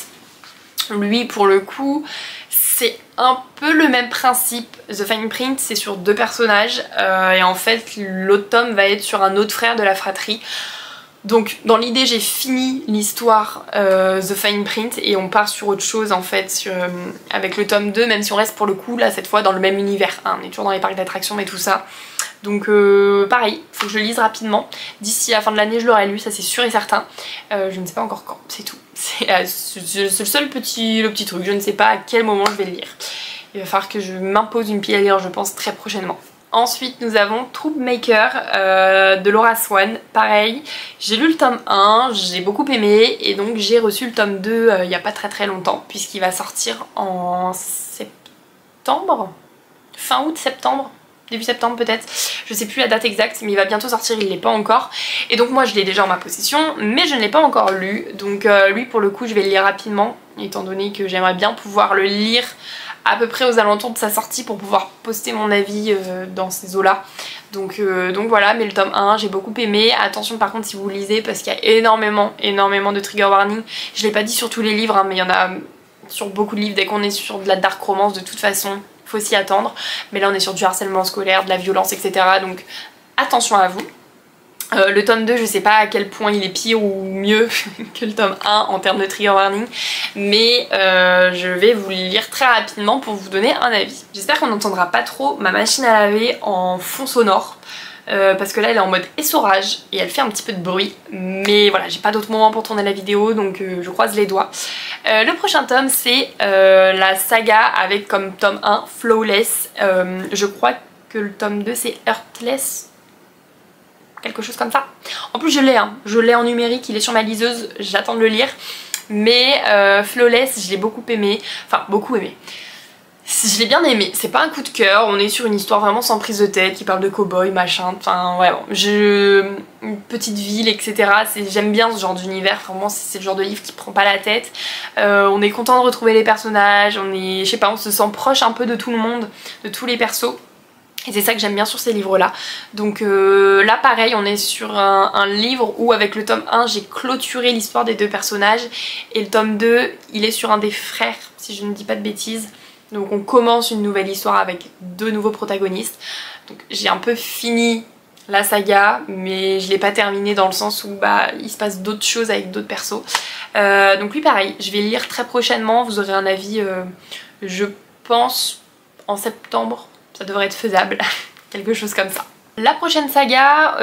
Lui pour le coup c'est un peu le même principe. The Fine Print c'est sur 2 personnages et en fait l'autre tome va être sur un autre frère de la fratrie. Donc dans l'idée j'ai fini l'histoire The Fine Print et on part sur autre chose en fait avec le tome 2, même si on reste pour le coup là cette fois dans le même univers, hein. On est toujours dans les parcs d'attractions et tout ça. Donc pareil, faut que je le lise rapidement. D'ici la fin de l'année je l'aurai lu, ça c'est sûr et certain. Je ne sais pas encore quand, c'est tout. C'est le seul le petit truc, je ne sais pas à quel moment je vais le lire. Il va falloir que je m'impose une pile à lire je pense très prochainement. Ensuite nous avons Troubmaker de Laura Swan, pareil, j'ai lu le tome 1, j'ai beaucoup aimé et donc j'ai reçu le tome 2 il n'y a pas très longtemps puisqu'il va sortir en septembre, fin août, septembre, début septembre peut-être, je sais plus la date exacte mais il va bientôt sortir, il l'est pas encore et donc moi je l'ai déjà en ma possession mais je ne l'ai pas encore lu donc lui pour le coup je vais le lire rapidement étant donné que j'aimerais bien pouvoir le lire à peu près aux alentours de sa sortie pour pouvoir poster mon avis dans ces eaux là donc voilà, mais le tome 1 j'ai beaucoup aimé. Attention par contre si vous lisez parce qu'il y a énormément de trigger warning, je l'ai pas dit sur tous les livres hein, mais il y en a sur beaucoup de livres. Dès qu'on est sur de la dark romance de toute façon faut s'y attendre, mais là on est sur du harcèlement scolaire, de la violence etc, donc attention à vous. Le tome 2 je sais pas à quel point il est pire ou mieux que le tome 1 en termes de trigger warning, mais je vais vous le lire très rapidement pour vous donner un avis. J'espère qu'on n'entendra pas trop ma machine à laver en fond sonore parce que là elle est en mode essorage et elle fait un petit peu de bruit, mais voilà j'ai pas d'autre moment pour tourner la vidéo donc je croise les doigts. Le prochain tome c'est la saga avec comme tome 1 Flawless, je crois que le tome 2 c'est Heartless, quelque chose comme ça. En plus je l'ai hein, je l'ai en numérique, il est sur ma liseuse, j'attends de le lire. Mais Flawless je l'ai beaucoup aimé, enfin beaucoup aimé. Je l'ai bien aimé, c'est pas un coup de cœur, on est sur une histoire vraiment sans prise de tête qui parle de cow-boy, machin, enfin ouais bon, une petite ville etc, j'aime bien ce genre d'univers, vraiment c'est le genre de livre qui prend pas la tête, on est content de retrouver les personnages, on est, je sais pas, on se sent proche un peu de tout le monde, de tous les persos. Et c'est ça que j'aime bien sur ces livres là. Donc là pareil on est sur un livre où avec le tome 1 j'ai clôturé l'histoire des 2 personnages et le tome 2 il est sur un des frères si je ne dis pas de bêtises. Donc on commence une nouvelle histoire avec 2 nouveaux protagonistes. Donc j'ai un peu fini la saga mais je l'ai pas terminée dans le sens où bah il se passe d'autres choses avec d'autres persos. Donc lui pareil je vais le lire très prochainement, vous aurez un avis je pense en septembre. Ça devrait être faisable, quelque chose comme ça. La prochaine saga,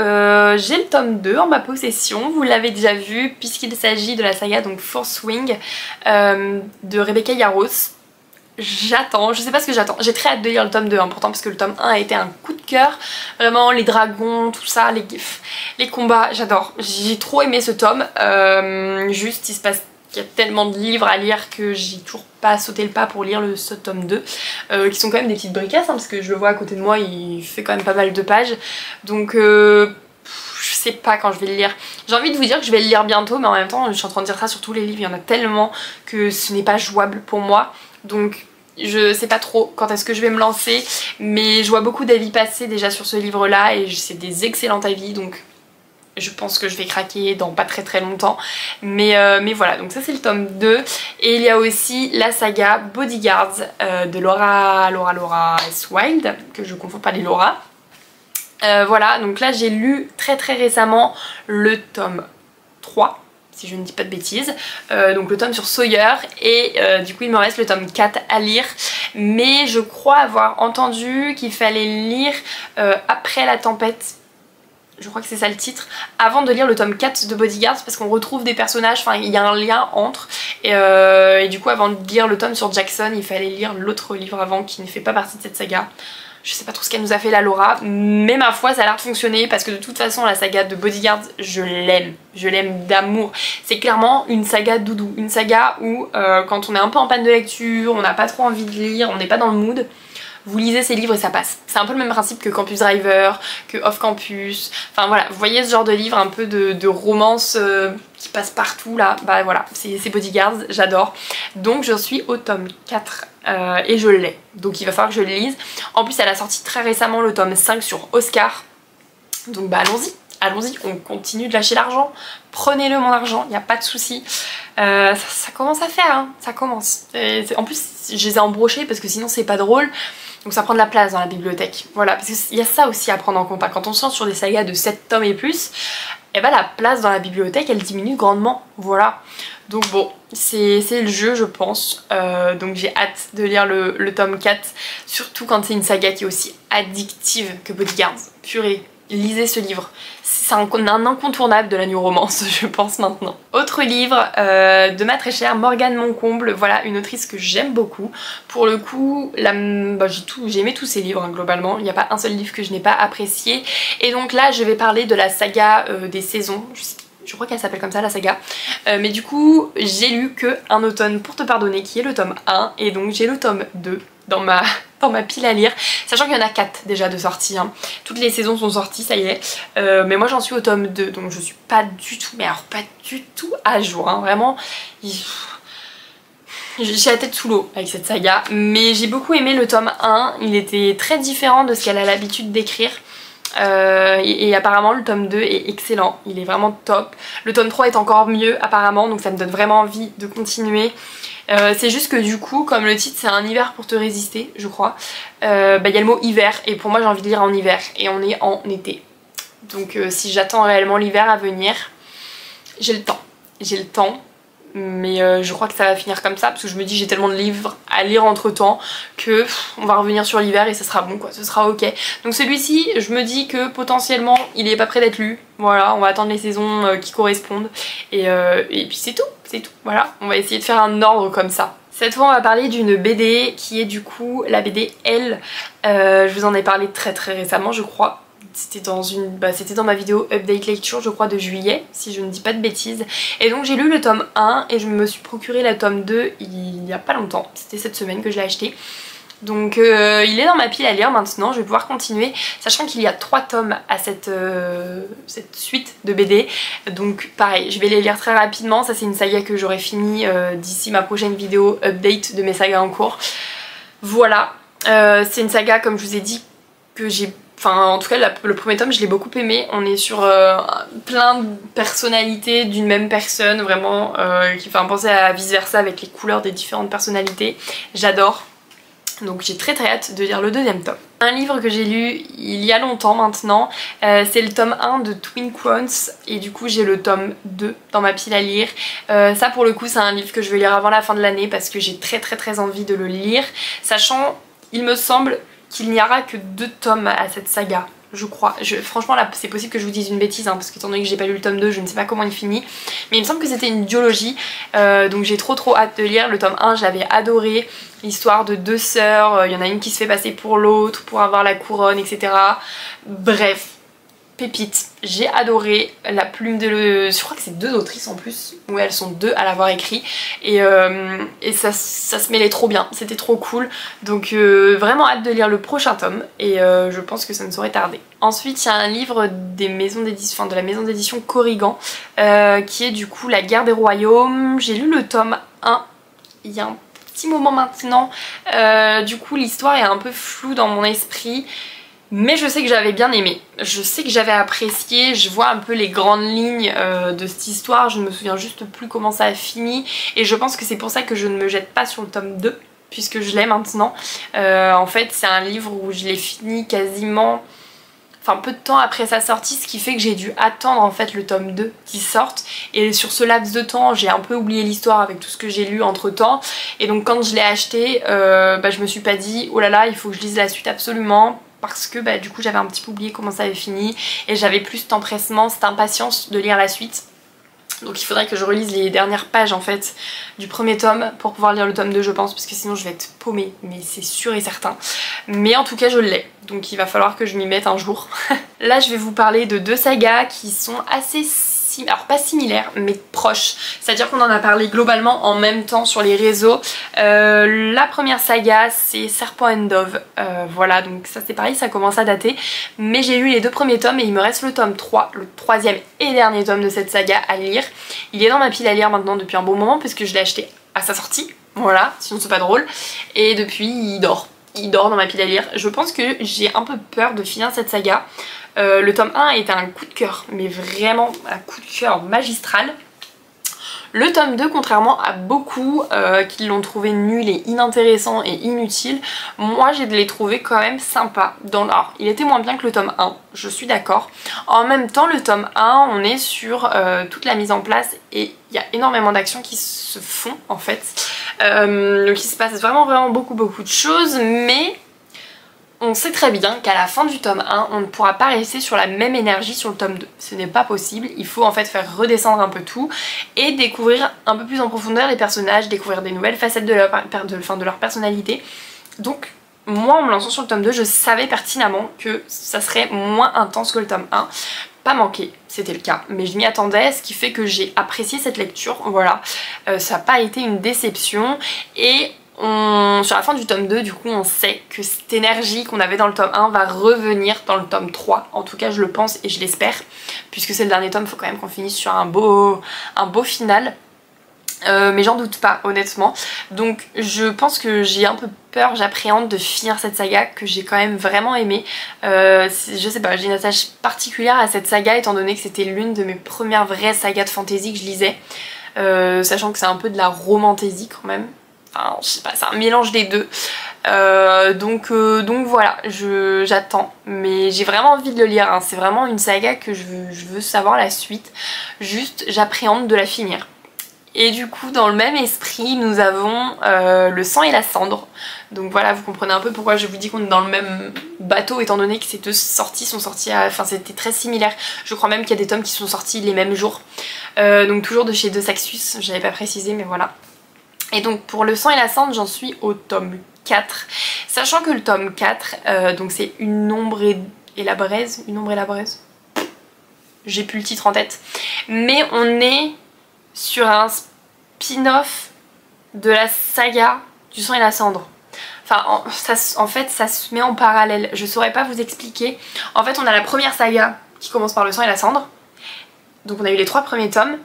j'ai le tome 2 en ma possession, vous l'avez déjà vu puisqu'il s'agit de la saga donc Fourth Wing de Rebecca Yarros. J'attends, je sais pas ce que j'attends, j'ai très hâte de lire le tome 2 hein, pourtant parce que le tome 1 a été un coup de cœur, vraiment les dragons, tout ça, les combats, j'adore, j'ai trop aimé ce tome, juste il se passe qu'il y a tellement de livres à lire que j'ai toujours pas sauté le pas pour lire ce tome 2 qui sont quand même des petites bricasses hein, parce que je le vois à côté de moi, il fait quand même pas mal de pages donc je sais pas quand je vais le lire. J'ai envie de vous dire que je vais le lire bientôt mais en même temps je suis en train de dire ça sur tous les livres, il y en a tellement que ce n'est pas jouable pour moi donc je sais pas trop quand est-ce que je vais me lancer mais je vois beaucoup d'avis passer déjà sur ce livre là et c'est des excellents avis donc je pense que je vais craquer dans pas très longtemps mais voilà donc ça c'est le tome 2 et il y a aussi la saga Bodyguards de Laura S. Wilde que je confonds pas les Laura. Voilà donc là j'ai lu très récemment le tome 3 si je ne dis pas de bêtises, donc le tome sur Sawyer et du coup il me reste le tome 4 à lire mais je crois avoir entendu qu'il fallait lire après la tempête, je crois que c'est ça le titre, avant de lire le tome 4 de Bodyguards parce qu'on retrouve des personnages, enfin il y a un lien entre et du coup avant de lire le tome sur Jackson il fallait lire l'autre livre avant qui ne fait pas partie de cette saga. Je sais pas trop ce qu'elle nous a fait la Laura mais ma foi ça a l'air de fonctionner parce que de toute façon la saga de Bodyguards je l'aime d'amour. C'est clairement une saga doudou, une saga où quand on est un peu en panne de lecture, on n'a pas trop envie de lire, on n'est pas dans le mood, vous lisez ces livres et ça passe. C'est un peu le même principe que Campus Driver, que Off Campus, enfin voilà, vous voyez ce genre de livre un peu de romance qui passe partout là, bah voilà, c'est Bodyguards, j'adore. Donc je suis au tome 4 et je l'ai, donc il va falloir que je le lise. En plus elle a sorti très récemment le tome 5 sur Oscar, donc bah allons-y. allons-y, on continue de lâcher l'argent, prenez-le mon argent, il n'y a pas de souci. Ça commence à faire, hein, ça commence. En plus je les ai embrochés parce que sinon c'est pas drôle, donc ça prend de la place dans la bibliothèque. Voilà, parce qu'il y a ça aussi à prendre en compte. Quand on se lance sur des sagas de 7 tomes et plus, et ben la place dans la bibliothèque elle diminue grandement, voilà. Donc bon, c'est le jeu je pense, donc j'ai hâte de lire le tome 4, surtout quand c'est une saga qui est aussi addictive que Bodyguards. Purée, lisez ce livre, c'est un incontournable de la new romance je pense maintenant. Autre livre de ma très chère Morgane Moncomble, voilà une autrice que j'aime beaucoup. Pour le coup, j'ai aimé tous ses livres hein, globalement, il n'y a pas un seul livre que je n'ai pas apprécié. Et donc là je vais parler de la saga des saisons, je crois qu'elle s'appelle comme ça la saga, mais du coup j'ai lu que Un automne pour te pardonner qui est le tome 1 et donc j'ai le tome 2 dans ma pile à lire, sachant qu'il y en a 4 déjà de sortie, hein. Toutes les saisons sont sorties, ça y est, mais moi j'en suis au tome 2 donc je suis pas du tout, mais alors pas du tout à jour, hein. Vraiment j'ai la tête sous l'eau avec cette saga, mais j'ai beaucoup aimé le tome 1, il était très différent de ce qu'elle a l'habitude d'écrire. Et apparemment le tome 2 est excellent, il est vraiment top. Le tome 3 est encore mieux apparemment, donc ça me donne vraiment envie de continuer. C'est juste que du coup, comme le titre c'est un hiver pour te résister, je crois, y a le mot hiver et pour moi j'ai envie de lire en hiver et on est en été. Donc si j'attends réellement l'hiver à venir, j'ai le temps. Mais je crois que ça va finir comme ça parce que je me dis j'ai tellement de livres à lire entre temps que on va revenir sur l'hiver et ça sera bon quoi, ce sera ok. Donc celui-ci je me dis que potentiellement il est pas prêt d'être lu, voilà, on va attendre les saisons qui correspondent et puis c'est tout, voilà, on va essayer de faire un ordre comme ça. Cette fois on va parler d'une BD qui est du coup la BD Elle, je vous en ai parlé très récemment je crois. C'était dans ma vidéo Update Lecture je crois de juillet si je ne dis pas de bêtises, et donc j'ai lu le tome 1 et je me suis procuré le tome 2 il y a pas longtemps, c'était cette semaine que je l'ai acheté. Donc il est dans ma pile à lire maintenant, je vais pouvoir continuer, sachant qu'il y a 3 tomes à cette suite de BD. Donc pareil, je vais les lire très rapidement, ça c'est une saga que j'aurai fini d'ici ma prochaine vidéo update de mes sagas en cours. Voilà, c'est une saga comme je vous ai dit que j'ai... Enfin en tout cas le premier tome je l'ai beaucoup aimé, on est sur plein de personnalités d'une même personne vraiment qui fait un penser à vice versa avec les couleurs des différentes personnalités, j'adore. Donc j'ai très hâte de lire le deuxième tome. Un livre que j'ai lu il y a longtemps maintenant, c'est le tome 1 de Twin Crowns et du coup j'ai le tome 2 dans ma pile à lire. Ça pour le coup c'est un livre que je vais lire avant la fin de l'année parce que j'ai très envie de le lire, sachant il me semble qu'il n'y aura que 2 tomes à cette saga, je crois. Franchement là c'est possible que je vous dise une bêtise hein, parce qu'étant donné que j'ai pas lu le tome 2 je ne sais pas comment il finit, mais il me semble que c'était une duologie, donc j'ai trop hâte de lire. Le tome 1 j'avais adoré, l'histoire de 2 sœurs, il y en a une qui se fait passer pour l'autre pour avoir la couronne etc. Bref, pépite, j'ai adoré. La plume de... Je crois que c'est 2 autrices en plus, où elles sont 2 à l'avoir écrit et ça se mêlait trop bien, c'était trop cool. Donc vraiment hâte de lire le prochain tome et je pense que ça ne saurait tarder. Ensuite il y a un livre des maisons d'édition, de la maison d'édition Corrigan qui est du coup La Guerre des Royaumes. J'ai lu le tome 1 il y a un petit moment maintenant, du coup l'histoire est un peu floue dans mon esprit. Mais je sais que j'avais bien aimé, je sais que j'avais apprécié, je vois un peu les grandes lignes de cette histoire, je ne me souviens juste plus comment ça a fini et je pense que c'est pour ça que je ne me jette pas sur le tome 2 puisque je l'ai maintenant. En fait c'est un livre où je l'ai fini quasiment... Enfin peu de temps après sa sortie, ce qui fait que j'ai dû attendre en fait le tome 2 qui sorte et sur ce laps de temps j'ai un peu oublié l'histoire avec tout ce que j'ai lu entre temps et donc quand je l'ai acheté je me suis pas dit oh là là il faut que je lise la suite absolument, parce que du coup j'avais un petit peu oublié comment ça avait fini et j'avais plus cet empressement, cette impatience de lire la suite. Donc il faudrait que je relise les dernières pages en fait du premier tome pour pouvoir lire le tome 2 je pense, parce que sinon je vais être paumée, mais c'est sûr et certain. Mais en tout cas je l'ai, donc il va falloir que je m'y mette un jour. Là je vais vous parler de 2 sagas qui sont assez alors pas similaires mais proches, c'est à dire qu'on en a parlé globalement en même temps sur les réseaux. La première saga c'est Serpent and Dove, voilà, donc ça c'est pareil, ça commence à dater, mais j'ai lu les 2 premiers tomes et il me reste le tome 3, le 3e et dernier tome de cette saga à lire. Il est dans ma pile à lire maintenant depuis un bon moment puisque je l'ai acheté à sa sortie, voilà, sinon c'est pas drôle, et depuis il dort. il dort dans ma pile à lire. Je pense que j'ai un peu peur de finir cette saga. Le tome 1 était un coup de cœur, mais vraiment un coup de cœur magistral. Le tome 2, contrairement à beaucoup qui l'ont trouvé nul et inintéressant et inutile, moi j'ai les trouvé quand même sympas. Alors, il était moins bien que le tome 1, je suis d'accord. En même temps, le tome 1, on est sur toute la mise en place et il y a énormément d'actions qui se font en fait. Donc il se passe vraiment beaucoup de choses, mais on sait très bien qu'à la fin du tome 1, on ne pourra pas rester sur la même énergie sur le tome 2. Ce n'est pas possible, il faut en fait faire redescendre un peu tout et découvrir un peu plus en profondeur les personnages, découvrir des nouvelles facettes de leur personnalité. Donc moi, en me lançant sur le tome 2, je savais pertinemment que ça serait moins intense que le tome 1. Pas manqué, c'était le cas, mais je m'y attendais, ce qui fait que j'ai apprécié cette lecture, voilà. Ça n'a pas été une déception et sur la fin du tome 2, du coup, on sait que cette énergie qu'on avait dans le tome 1 va revenir dans le tome 3. En tout cas, je le pense et je l'espère. Puisque c'est le dernier tome, il faut quand même qu'on finisse sur un beau final. Mais j'en doute pas, honnêtement. Donc, je pense que j'ai un peu peur, j'appréhende de finir cette saga que j'ai quand même vraiment aimée. Je sais pas, j'ai une attache particulière à cette saga étant donné que c'était l'une de mes premières vraies sagas de fantasy que je lisais. Sachant que c'est un peu de la romantasy quand même. Enfin, je sais pas, c'est un mélange des deux. Donc voilà, j'attends. Mais j'ai vraiment envie de le lire, hein. C'est vraiment une saga que je veux savoir la suite. Juste, j'appréhende de la finir. Et du coup, dans le même esprit, nous avons Le sang et la cendre. Donc voilà, vous comprenez un peu pourquoi je vous dis qu'on est dans le même bateau, étant donné que ces deux sorties sont sorties enfin c'était très similaire. Je crois même qu'il y a des tomes qui sont sortis les mêmes jours. Donc toujours de chez De Saxus, j'avais pas précisé, mais voilà. Et donc pour Le sang et la cendre, j'en suis au tome 4. Sachant que le tome 4, donc c'est Une ombre et la braise. Une ombre et la braise. J'ai plus le titre en tête. Mais on est sur un spin-off de la saga du sang et la cendre. Enfin, en fait, ça se met en parallèle. Je saurais pas vous expliquer. En fait, on a la première saga qui commence par Le sang et la cendre. Donc on a eu les 3 premiers tomes.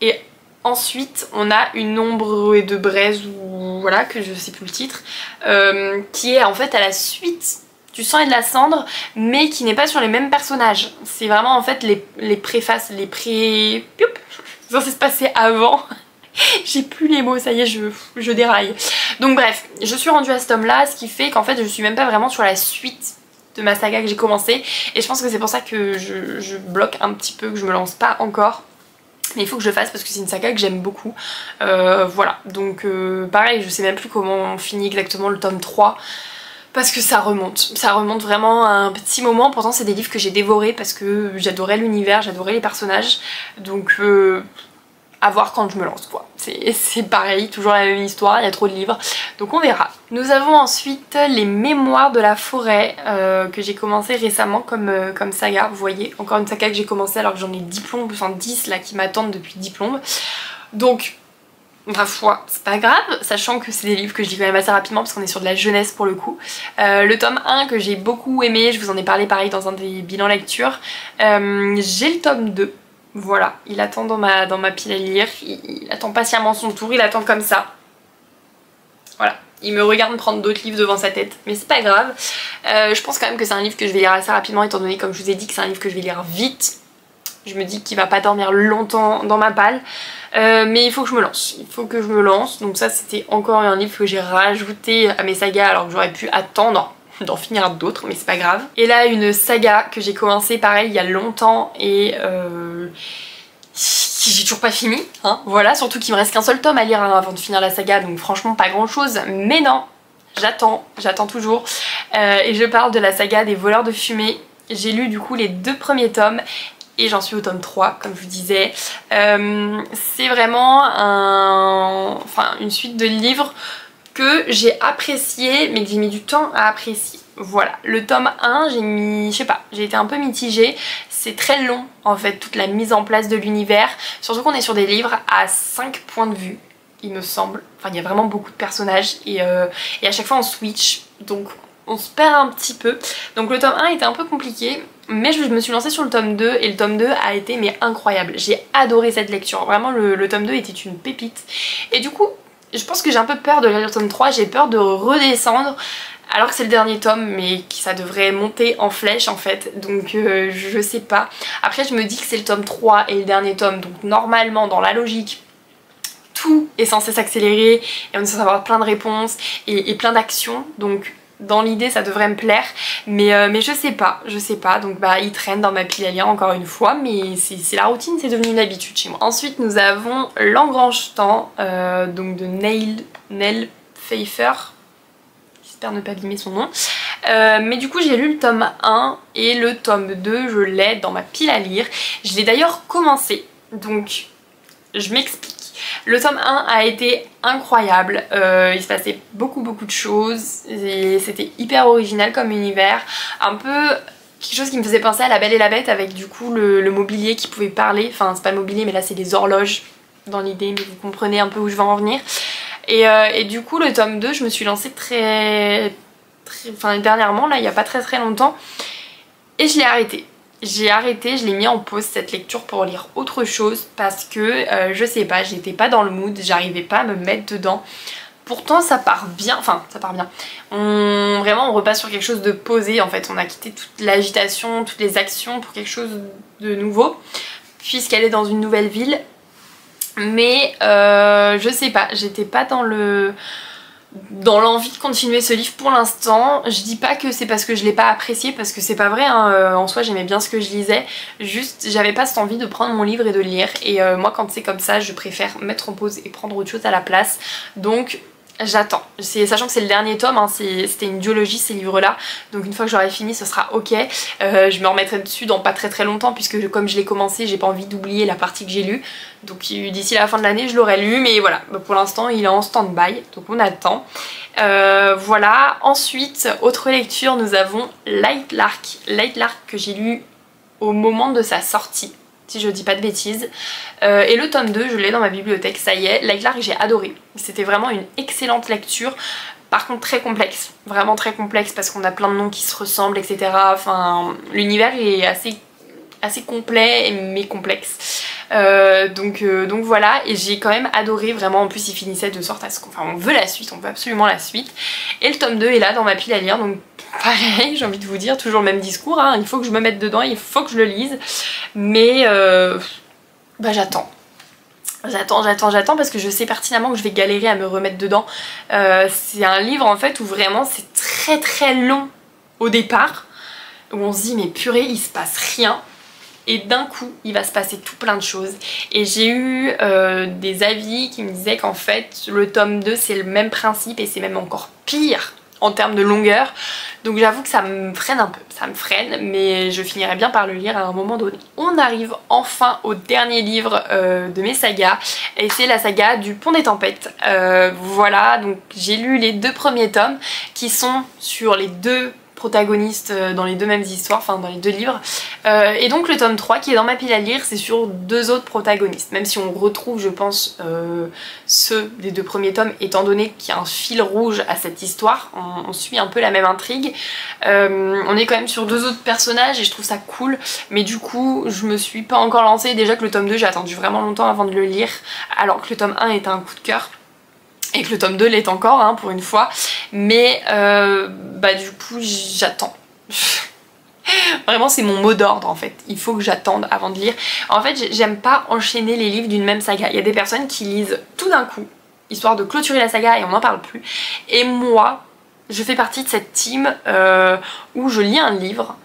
Et ensuite, on a Une ombre et de braise, ou voilà, que je sais plus le titre, qui est en fait à la suite du sang et de la cendre, mais qui n'est pas sur les mêmes personnages. C'est vraiment en fait les préfaces, ça s'est passé avant. J'ai plus les mots, ça y est, je déraille. Donc bref, je suis rendue à ce tome là, ce qui fait qu'en fait je suis même pas vraiment sur la suite de ma saga que j'ai commencé, et je pense que c'est pour ça que je bloque un petit peu, que je me lance pas encore. Mais il faut que je le fasse parce que c'est une saga que j'aime beaucoup. Voilà, donc pareil, je sais même plus comment on finit exactement le tome 3. Parce que ça remonte vraiment à un petit moment. Pourtant c'est des livres que j'ai dévorés parce que j'adorais l'univers, j'adorais les personnages. Donc à voir quand je me lance quoi. C'est pareil, toujours la même histoire, il y a trop de livres. Donc on verra. Nous avons ensuite Les Mémoires de la forêt que j'ai commencé récemment comme saga. Vous voyez, encore une saga que j'ai commencé alors que j'en ai 10 plombes, enfin 10 là qui m'attendent depuis 10 plombes. Donc ma foi, c'est pas grave, sachant que c'est des livres que je lis quand même assez rapidement parce qu'on est sur de la jeunesse pour le coup. Le tome 1 que j'ai beaucoup aimé, je vous en ai parlé pareil dans un des bilans lecture. J'ai le tome 2, voilà, il attend dans ma pile à lire, il attend patiemment son tour, il attend comme ça. Voilà, il me regarde prendre d'autres livres devant sa tête, mais c'est pas grave. Je pense quand même que c'est un livre que je vais lire assez rapidement étant donné, comme je vous ai dit, que c'est un livre que je vais lire vite. Je me dis qu'il va pas dormir longtemps dans ma palle. Mais il faut que je me lance, donc ça c'était encore un livre que j'ai rajouté à mes sagas alors que j'aurais pu attendre d'en finir d'autres, mais c'est pas grave. Et là une saga que j'ai commencé pareil il y a longtemps et j'ai toujours pas fini, hein, voilà, surtout qu'il me reste qu'un seul tome à lire hein, avant de finir la saga, donc franchement pas grand chose, mais non, j'attends toujours. Et je parle de la saga des voleurs de fumée. J'ai lu du coup les 2 premiers tomes et j'en suis au tome 3 comme je vous disais. C'est vraiment une suite de livres que j'ai apprécié mais que j'ai mis du temps à apprécier. Voilà, le tome 1 j'ai été un peu mitigée. C'est très long en fait toute la mise en place de l'univers, surtout qu'on est sur des livres à 5 points de vue il me semble. Enfin il y a vraiment beaucoup de personnages et à chaque fois on switch, donc on se perd un petit peu. Donc le tome 1 était un peu compliqué, mais je me suis lancée sur le tome 2 et le tome 2 a été mais incroyable. J'ai adoré cette lecture, vraiment le tome 2 était une pépite. Et du coup, je pense que j'ai un peu peur de lire le tome 3, j'ai peur de redescendre alors que c'est le dernier tome, mais ça devrait monter en flèche en fait, donc je sais pas. Après je me dis que c'est le tome 3 et le dernier tome, donc normalement dans la logique tout est censé s'accélérer et on est censé avoir plein de réponses et plein d'actions, donc dans l'idée ça devrait me plaire, mais je sais pas, donc bah il traîne dans ma pile à lire encore une fois, mais c'est la routine, c'est devenu une habitude chez moi. Ensuite nous avons L'Engrange-Temps, donc de Nell Pfeiffer, j'espère ne pas abîmer son nom, mais du coup j'ai lu le tome 1 et le tome 2 je l'ai dans ma pile à lire, je l'ai d'ailleurs commencé, donc je m'explique. Le tome 1 a été incroyable, il se passait beaucoup de choses, et c'était hyper original comme univers, un peu quelque chose qui me faisait penser à La Belle et la Bête avec du coup le mobilier qui pouvait parler, enfin c'est pas le mobilier mais là c'est des horloges dans l'idée, mais vous comprenez un peu où je veux en venir. Et du coup le tome 2 je me suis lancée dernièrement, là il n'y a pas très longtemps, et je l'ai arrêté. Je l'ai mis en pause cette lecture pour lire autre chose parce que je sais pas, j'étais pas dans le mood, j'arrivais pas à me mettre dedans. Pourtant ça part bien, vraiment on repasse sur quelque chose de posé en fait, on a quitté toute l'agitation, toutes les actions pour quelque chose de nouveau puisqu'elle est dans une nouvelle ville. Mais je sais pas, j'étais pas dans l'envie de continuer ce livre pour l'instant. Je dis pas que c'est parce que je l'ai pas apprécié, parce que c'est pas vrai, hein. En soi j'aimais bien ce que je lisais, juste j'avais pas cette envie de prendre mon livre et de le lire, et moi quand c'est comme ça je préfère mettre en pause et prendre autre chose à la place, donc j'attends, sachant que c'est le dernier tome, hein, c'était une duologie ces livres là, donc une fois que j'aurai fini ce sera ok. Je me remettrai dessus dans pas très longtemps puisque comme je l'ai commencé j'ai pas envie d'oublier la partie que j'ai lue, donc d'ici la fin de l'année je l'aurai lu, mais voilà, pour l'instant il est en stand-by, donc on attend. Voilà, ensuite autre lecture, nous avons Light Lark que j'ai lu au moment de sa sortie, si je dis pas de bêtises, et le tome 2 je l'ai dans ma bibliothèque, ça y est. Light Lark j'ai adoré, c'était vraiment une excellente lecture, par contre très complexe, vraiment très complexe parce qu'on a plein de noms qui se ressemblent etc, enfin l'univers est assez complet mais complexe. Donc voilà, et j'ai quand même adoré, vraiment. En plus il finissait de sorte à ce qu'on... Enfin on veut la suite, on veut absolument la suite, et le tome 2 est là dans ma pile à lire, donc pareil, j'ai envie de vous dire, toujours le même discours, hein, il faut que je me mette dedans, il faut que je le lise, mais bah j'attends parce que je sais pertinemment que je vais galérer à me remettre dedans. C'est un livre en fait où vraiment c'est très long au départ, où on se dit mais purée il se passe rien, et d'un coup il va se passer tout plein de choses, et j'ai eu des avis qui me disaient qu'en fait le tome 2 c'est le même principe et c'est même encore pire en termes de longueur, donc j'avoue que ça me freine un peu, mais je finirai bien par le lire à un moment donné. On arrive enfin au dernier livre de mes sagas, et c'est la saga du Pont des Tempêtes. Voilà, donc j'ai lu les 2 premiers tomes qui sont sur les 2 protagonistes dans les 2 mêmes histoires, enfin dans les 2 livres, et donc le tome 3 qui est dans ma pile à lire c'est sur 2 autres protagonistes, même si on retrouve je pense ceux des 2 premiers tomes, étant donné qu'il y a un fil rouge à cette histoire, on suit un peu la même intrigue. On est quand même sur 2 autres personnages et je trouve ça cool, mais du coup je me suis pas encore lancée, déjà que le tome 2 j'ai attendu vraiment longtemps avant de le lire, alors que le tome 1 était un coup de cœur et que le tome 2 l'est encore, hein, pour une fois, mais bah du coup j'attends. Vraiment c'est mon mot d'ordre en fait, il faut que j'attende avant de lire. En fait j'aime pas enchaîner les livres d'une même saga, il y a des personnes qui lisent tout d'un coup, histoire de clôturer la saga et on n'en parle plus, et moi je fais partie de cette team où je lis un livre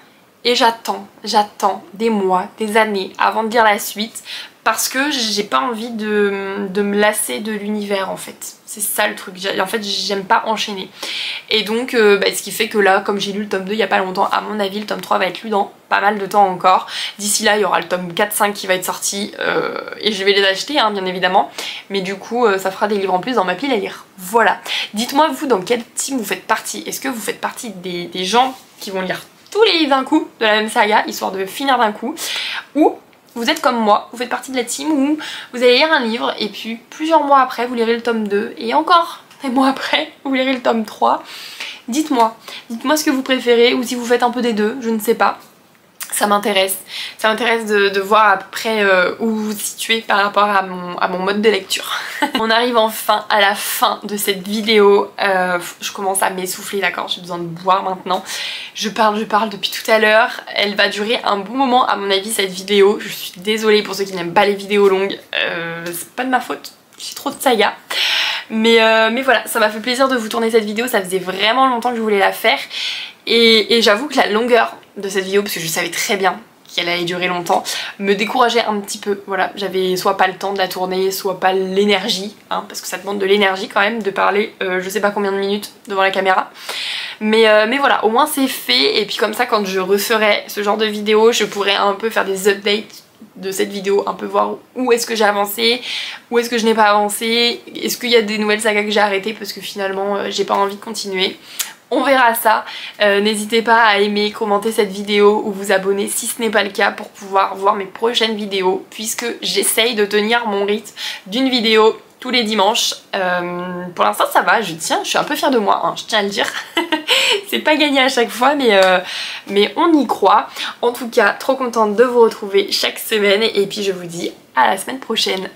et j'attends des mois, des années avant de lire la suite, parce que j'ai pas envie de me lasser de l'univers en fait. C'est ça le truc, en fait j'aime pas enchaîner. Et donc ce qui fait que là, comme j'ai lu le tome 2 il y a pas longtemps, à mon avis le tome 3 va être lu dans pas mal de temps encore. D'ici là il y aura le tome 4-5 qui va être sorti, et je vais les acheter hein, bien évidemment. Mais du coup ça fera des livres en plus dans ma pile à lire. Voilà. Dites-moi vous dans quel team vous faites partie. Est-ce que vous faites partie des gens qui vont lire tous les livres d'un coup de la même saga, histoire de finir d'un coup, ou vous êtes comme moi, vous faites partie de la team où vous allez lire un livre et puis plusieurs mois après vous lirez le tome 2 et encore des mois après vous lirez le tome 3. Dites-moi ce que vous préférez, ou si vous faites un peu des deux, je ne sais pas. ça m'intéresse de voir à peu près où vous vous situez par rapport à mon mode de lecture. On arrive enfin à la fin de cette vidéo. Je commence à m'essouffler, d'accord, j'ai besoin de boire maintenant. Je parle depuis tout à l'heure. Elle va durer un bon moment à mon avis cette vidéo. Je suis désolée pour ceux qui n'aiment pas les vidéos longues. C'est pas de ma faute, j'ai trop de saga. Mais voilà, ça m'a fait plaisir de vous tourner cette vidéo, ça faisait vraiment longtemps que je voulais la faire. Et j'avoue que la longueur de cette vidéo, parce que je savais très bien qu'elle allait durer longtemps, me décourageait un petit peu. Voilà, j'avais soit pas le temps de la tourner, soit pas l'énergie, hein, parce que ça demande de l'énergie quand même de parler je sais pas combien de minutes devant la caméra. Mais voilà, au moins c'est fait, et puis comme ça quand je referai ce genre de vidéo, je pourrai un peu faire des updates de cette vidéo, un peu voir où est-ce que j'ai avancé, où est-ce que je n'ai pas avancé, est-ce qu'il y a des nouvelles sagas que j'ai arrêtées parce que finalement j'ai pas envie de continuer. On verra ça. N'hésitez pas à aimer, commenter cette vidéo ou vous abonner si ce n'est pas le cas pour pouvoir voir mes prochaines vidéos, puisque j'essaye de tenir mon rythme d'une vidéo tous les dimanches. Pour l'instant ça va, je suis un peu fière de moi, hein, je tiens à le dire. C'est pas gagné à chaque fois mais on y croit. En tout cas, trop contente de vous retrouver chaque semaine et puis je vous dis à la semaine prochaine.